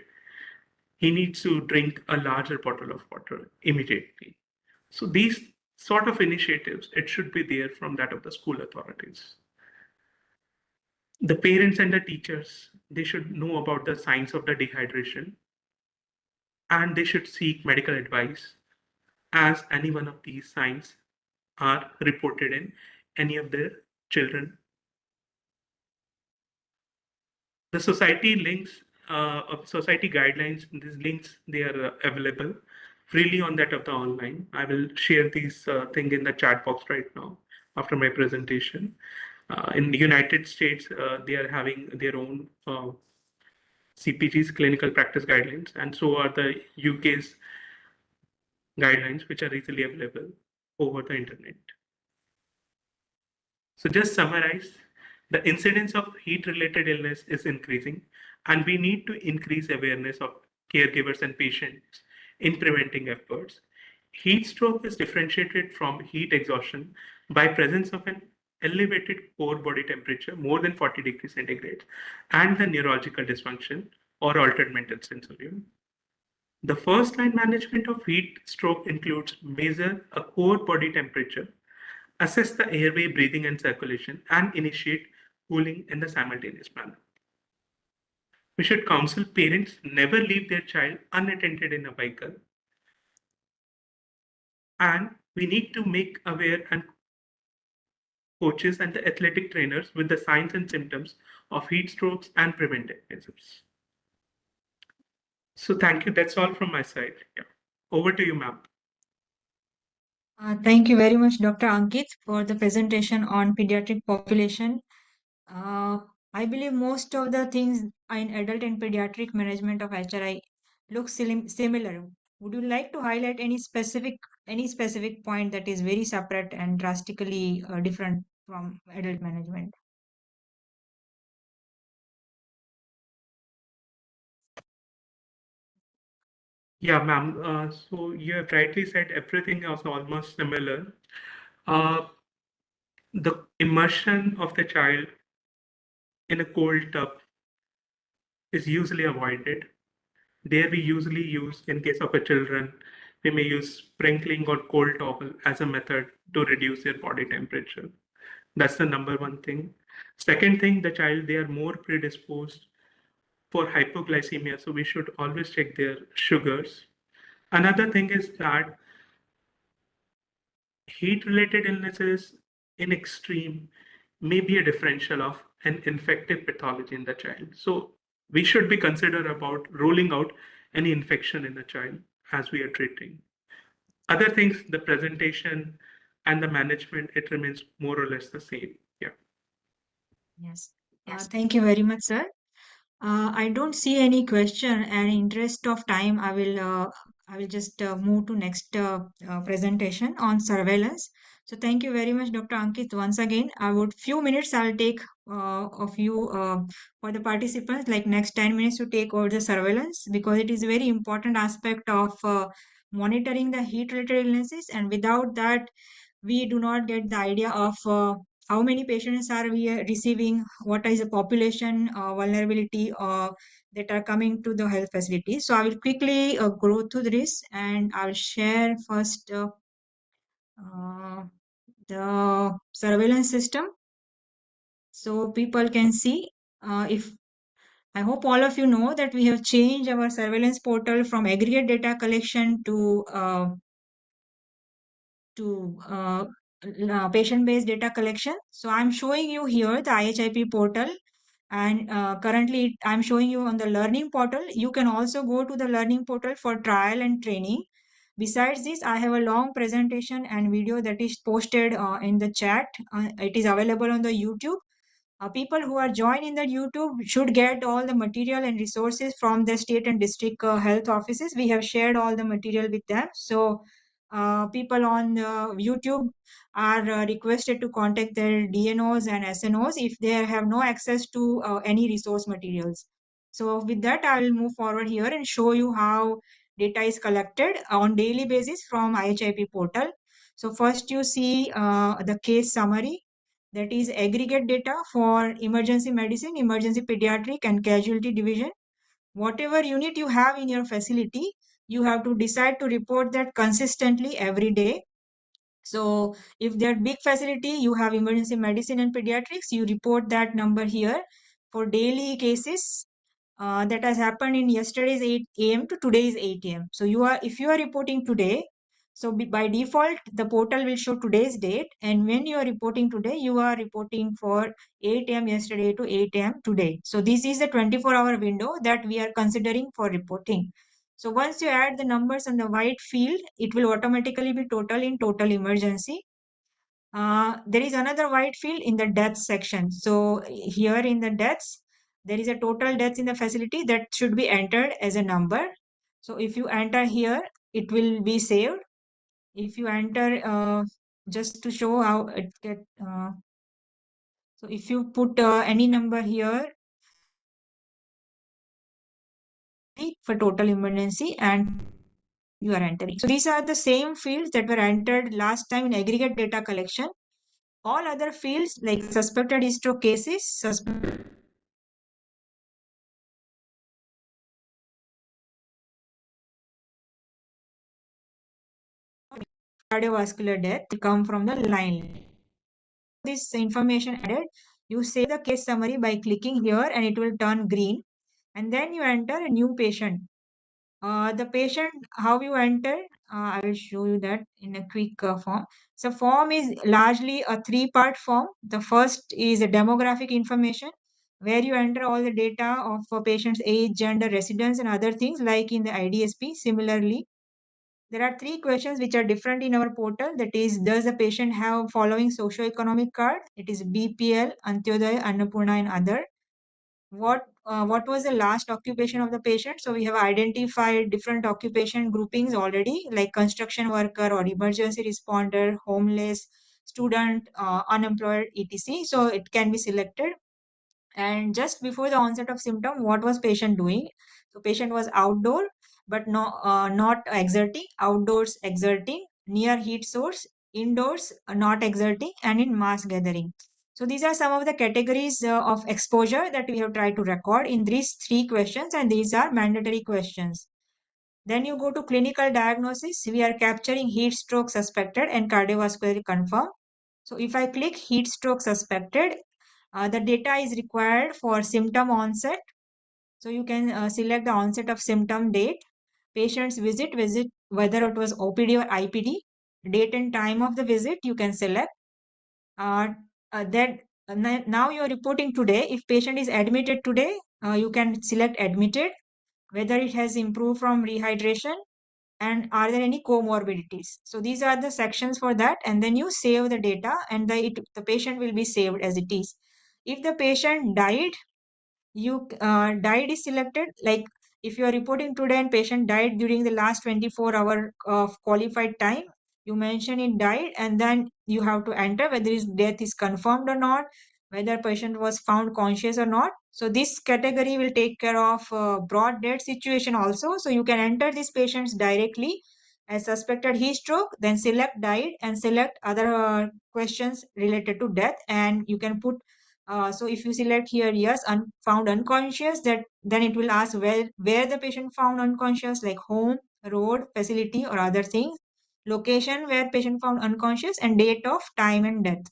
he needs to drink a larger bottle of water immediately. So these sort of initiatives, it should be there from that of the school authorities. The parents and the teachers, they should know about the signs of the dehydration and they should seek medical advice as any one of these signs are reported in any of their children. The society links of society guidelines, these links, they are available freely on that of the online. I will share these thing in the chat box right now after my presentation. In the United States, they are having their own CPG's clinical practice guidelines, and so are the UK's guidelines, which are easily available over the internet. So just summarize, the incidence of heat-related illness is increasing, and we need to increase awareness of caregivers and patients in preventing efforts. Heat stroke is differentiated from heat exhaustion by presence of an elevated core body temperature more than 40 degrees centigrade and the neurological dysfunction or altered mental sensorium. The first line management of heat stroke includes measure a core body temperature, assess the airway breathing and circulation, and initiate cooling in the simultaneous manner. We should counsel parents never leave their child unattended in a vehicle. And we need to make aware and coaches and the athletic trainers with the signs and symptoms of heat strokes and preventive measures. So thank you. That's all from my side. Yeah. Over to you, ma'am. Thank you very much, Dr. Ankit, for the presentation on pediatric population. Uh, I believe most of the things in adult and pediatric management of HRI look similar. Would you like to highlight any specific point that is very separate and drastically different from adult management? Yeah, ma'am. So you have rightly said everything is almost similar. Uh, the immersion of the child in a cold tub is usually avoided. There we usually use, in case of a children, we may use sprinkling or cold towel as a method to reduce their body temperature. That's the number one thing. Second thing, the child, they are more predisposed for hypoglycemia, so we should always check their sugars. Another thing is that heat-related illnesses in extreme may be a differential of an infective pathology in the child. So we should be considered about ruling out any infection in the child as we are treating. Other things, the presentation and the management, it remains more or less the same. Yeah. Yes. Thank you very much, sir. I don't see any question, and in interest of time, I will just move to next presentation on surveillance. So thank you very much, Dr. Ankit. Once again, I would few minutes I'll take of you for the participants, like next 10 minutes to take over the surveillance, because it is a very important aspect of monitoring the heat-related illnesses, and without that, we do not get the idea of how many patients are we receiving, what is the population vulnerability that are coming to the health facilities. So I will quickly go through this, and I'll share first the surveillance system so people can see. If I hope all of you know that we have changed our surveillance portal from aggregate data collection to patient-based data collection. So I'm showing you here the IHIP portal, and currently I'm showing you on the learning portal. You can also go to the learning portal for trial and training. Besides this, I have a long presentation and video that is posted in the chat. It is available on the YouTube. People who are joining the YouTube should get all the material and resources from the state and district health offices. We have shared all the material with them. So people on YouTube are requested to contact their DNOs and SNOs if they have no access to any resource materials. So with that, I will move forward here and show you how data is collected on daily basis from IHIP portal. So first you see the case summary, that is aggregate data for emergency medicine, emergency pediatric and casualty division. Whatever unit you have in your facility, you have to decide to report that consistently every day. So if they're big facility, you have emergency medicine and pediatrics, you report that number here for daily cases. That has happened in yesterday's 8 a.m. to today's 8 a.m. So if you are reporting today, so by default, the portal will show today's date. And when you are reporting today, you are reporting for 8 a.m. yesterday to 8 a.m. today. So this is the 24-hour window that we are considering for reporting. So once you add the numbers on the white field, it will automatically be total in total emergency. There is another white field in the deaths section. So here in the deaths, there is a total deaths in the facility that should be entered as a number. So if you enter here, it will be saved. If you enter, just to show how it get, so if you put any number here for total emergency and you are entering. So these are the same fields that were entered last time in aggregate data collection. All other fields like suspected stroke cases, suspected cardiovascular death will come from the line. This information added, you save the case summary by clicking here and it will turn green. And then you enter a new patient. The patient, how you enter, I will show you that in a quick form. So form is largely a three-part form. The first is a demographic information, where you enter all the data of a patient's age, gender, residence, and other things like in the IDSP. Similarly, there are three questions which are different in our portal. That is, does the patient have following socio-economic card? It is BPL, Antyodaya, Annapurna, and other. What was the last occupation of the patient? So we have identified different occupation groupings already, like construction worker or emergency responder, homeless, student, unemployed, etc. So it can be selected. And just before the onset of symptom, what was patient doing? So patient was outdoor. but not exerting, outdoors exerting, near heat source, indoors not exerting, and in mass gathering. So these are some of the categories of exposure that we have tried to record in these 3 questions, and these are mandatory questions. Then you go to clinical diagnosis. We are capturing heat stroke suspected and cardiovascular confirmed. So if I click heat stroke suspected, the data is required for symptom onset. So you can select the onset of symptom date, patient's visit, whether it was OPD or IPD, date and time of the visit, you can select. Now you are reporting today. If patient is admitted today, you can select admitted, whether it has improved from rehydration, and are there any comorbidities. So these are the sections for that, and then you save the data, and the patient will be saved as it is. If the patient died, died is selected. Like if you are reporting today and patient died during the last 24 hour of qualified time, you mention it died, and then you have to enter whether his death is confirmed or not, whether patient was found conscious or not. So this category will take care of broad death situation also. So you can enter these patients directly as suspected heat stroke, then select died and select other questions related to death, and you can put so if you select here yes, found unconscious, that then it will ask where the patient found unconscious, like home, road, facility, or other things, location where patient found unconscious, and date of time and death.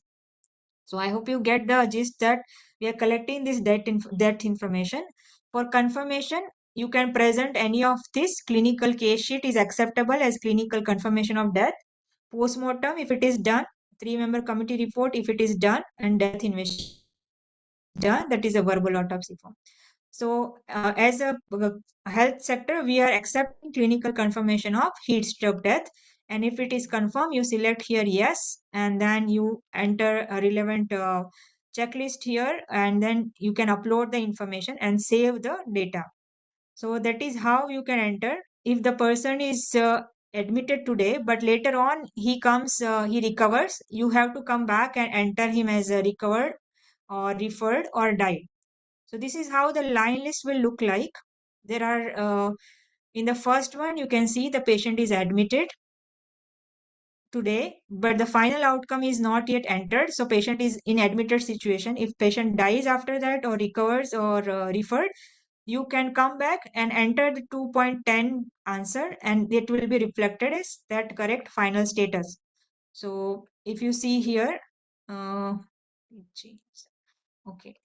So I hope you get the gist that we are collecting this death information. For confirmation, you can present any of this. Clinical case sheet is acceptable as clinical confirmation of death. Postmortem, if it is done, 3-member committee report, if it is done, and death investigation done, that is a verbal autopsy form. So as a health sector, we are accepting clinical confirmation of heat stroke death. And if it is confirmed, you select here yes, and then you enter a relevant checklist here, and then you can upload the information and save the data. So that is how you can enter. If the person is admitted today, but later on he comes, he recovers, you have to come back and enter him as a recovered or referred or died. So this is how the line list will look like. There are, in the first one, you can see the patient is admitted today, but the final outcome is not yet entered. So patient is in admitted situation. If patient dies after that or recovers or referred, you can come back and enter the 2.10 answer, and it will be reflected as that correct final status. So if you see here, okay.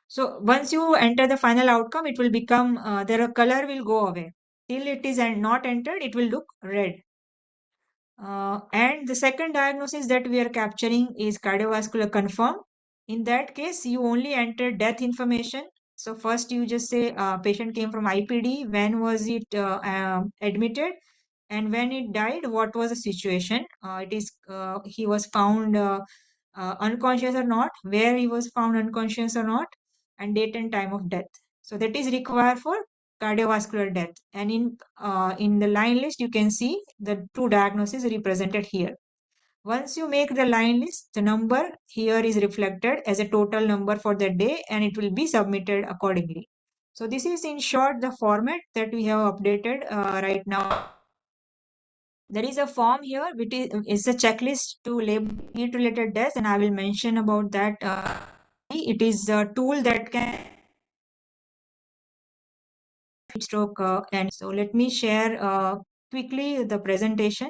So once you enter the final outcome, it will become, the color will go away. Till it is not entered, it will look red. And the second diagnosis that we are capturing is cardiovascular confirmed. In that case, you only enter death information. So first you just say patient came from IPD, when was it admitted, and when it died, what was the situation. He was found unconscious or not, where he was found unconscious or not, and date and time of death. So that is required for cardiovascular death. And in the line list, you can see the 2 diagnoses represented here. Once you make the line list, the number here is reflected as a total number for the day, and it will be submitted accordingly. So this is in short the format that we have updated right now. There is a form here which is a checklist to label heat-related deaths, and I will mention about that. It is a tool that can stroke and so let me share quickly the presentation.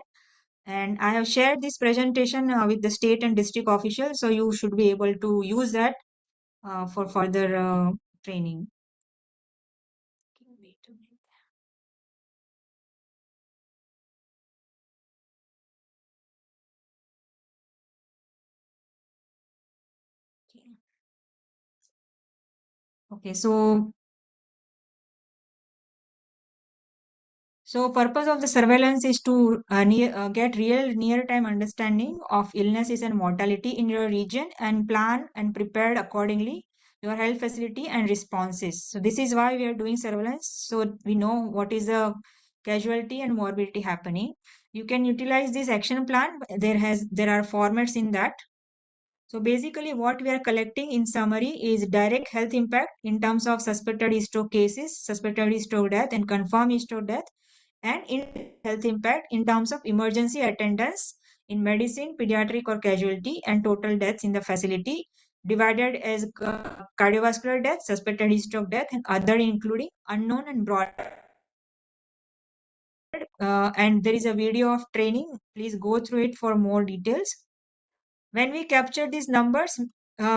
And I have shared this presentation with the state and district officials, so you should be able to use that for further training. Wait a minute. Okay, so purpose of the surveillance is to get real near-time understanding of illnesses and mortality in your region and plan and prepare accordingly your health facility and responses. So this is why we are doing surveillance. So we know what is the casualty and morbidity happening. You can utilize this action plan. There are formats in that. So basically what we are collecting in summary is direct health impact in terms of suspected stroke cases, suspected stroke death, and confirmed stroke death. and in health impact in terms of emergency attendance in medicine, pediatric or casualty, and total deaths in the facility, divided as cardiovascular death, suspected history of death, and other including unknown and broad. And there is a video of training. Please go through it for more details. When we capture these numbers,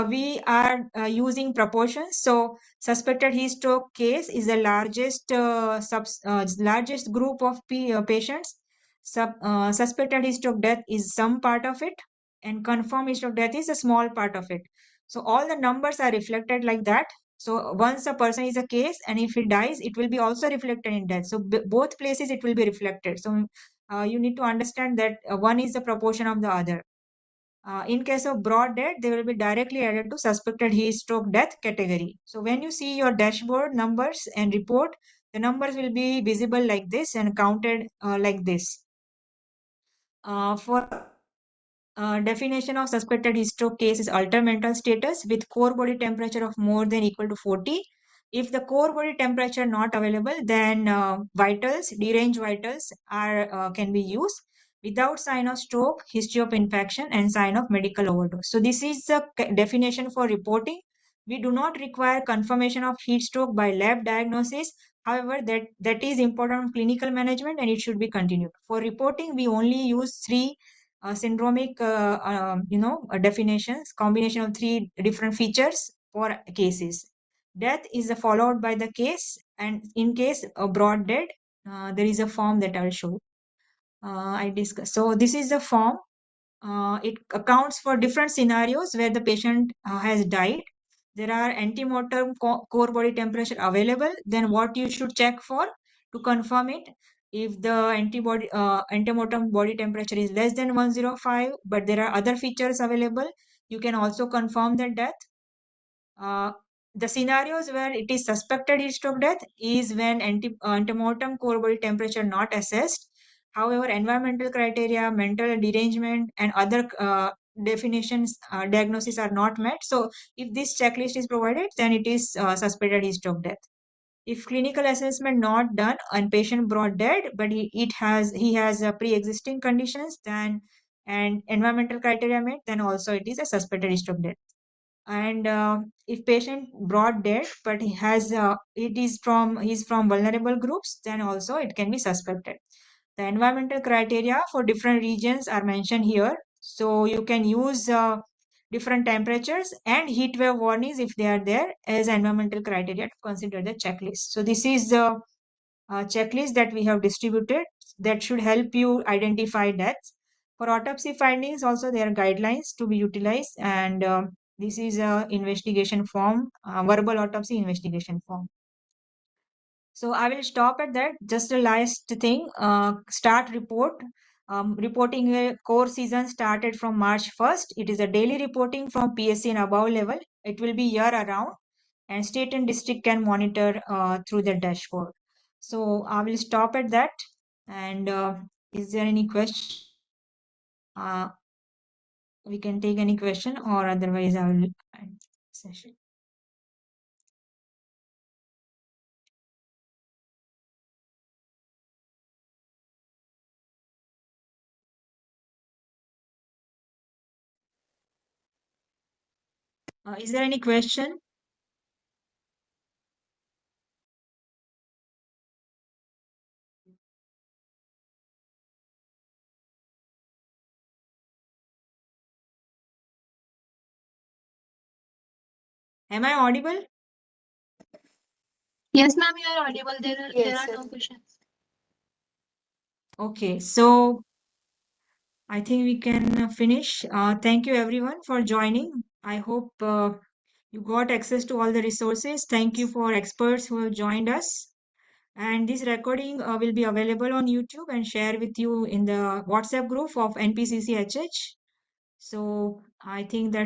we are using proportions. So suspected heat stroke case is the largest largest group of patients. Suspected heat stroke death is some part of it, and confirmed heat stroke death is a small part of it. So all the numbers are reflected like that. So once a person is a case, and if he dies, it will be also reflected in death. So both places it will be reflected. So you need to understand that one is the proportion of the other. In case of broad death, they will be directly added to suspected heat stroke death category. So when you see your dashboard numbers and report, the numbers will be visible like this and counted like this. For definition of suspected heat stroke case is altered mental status with core body temperature of more than equal to 40. If the core body temperature not available, then vitals, deranged vitals are can be used without sign of stroke, history of infection, and sign of medical overdose. So this is the definition for reporting. We do not require confirmation of heat stroke by lab diagnosis. However, that is important in clinical management and it should be continued. For reporting, we only use three syndromic definitions, combination of three different features for cases. Death is followed by the case, and in case a broad dead, there is a form that I'll show. I discuss. So this is the form. It accounts for different scenarios where the patient has died. There are antemortem core body temperature available. Then what you should check for to confirm it. If the antemortem body temperature is less than 105, but there are other features available, you can also confirm the death. The scenarios where it is suspected heat stroke death is when antemortem core body temperature not assessed. However, environmental criteria, mental derangement, and other definitions, diagnosis are not met. So, if this checklist is provided, then it is suspected heat stroke death. If clinical assessment not done and patient brought dead, but he has pre-existing conditions, then and environmental criteria met, then also it is a suspected heat stroke death. And if patient brought dead, but he's from vulnerable groups, then also it can be suspected. The environmental criteria for different regions are mentioned here. So you can use different temperatures and heat wave warnings if they are there as environmental criteria to consider the checklist. So this is the checklist that we have distributed that should help you identify deaths. For autopsy findings, also there are guidelines to be utilized, and this is a investigation form, verbal autopsy investigation form. So I will stop at that. Just the last thing, start report. Reporting core season started from March 1st. It is a daily reporting from PSC and above level. It will be year around, and state and district can monitor through the dashboard. So I will stop at that. And is there any question? We can take any question, or otherwise I will end session. Is there any question? Am I audible? Yes, ma'am, you are audible. There Yes, are sir. no questions. Okay, so I think we can finish. Thank you everyone for joining. I hope you got access to all the resources. Thank you for experts who have joined us. And this recording will be available on YouTube and share with you in the WhatsApp group of NPCCHH. So I think that's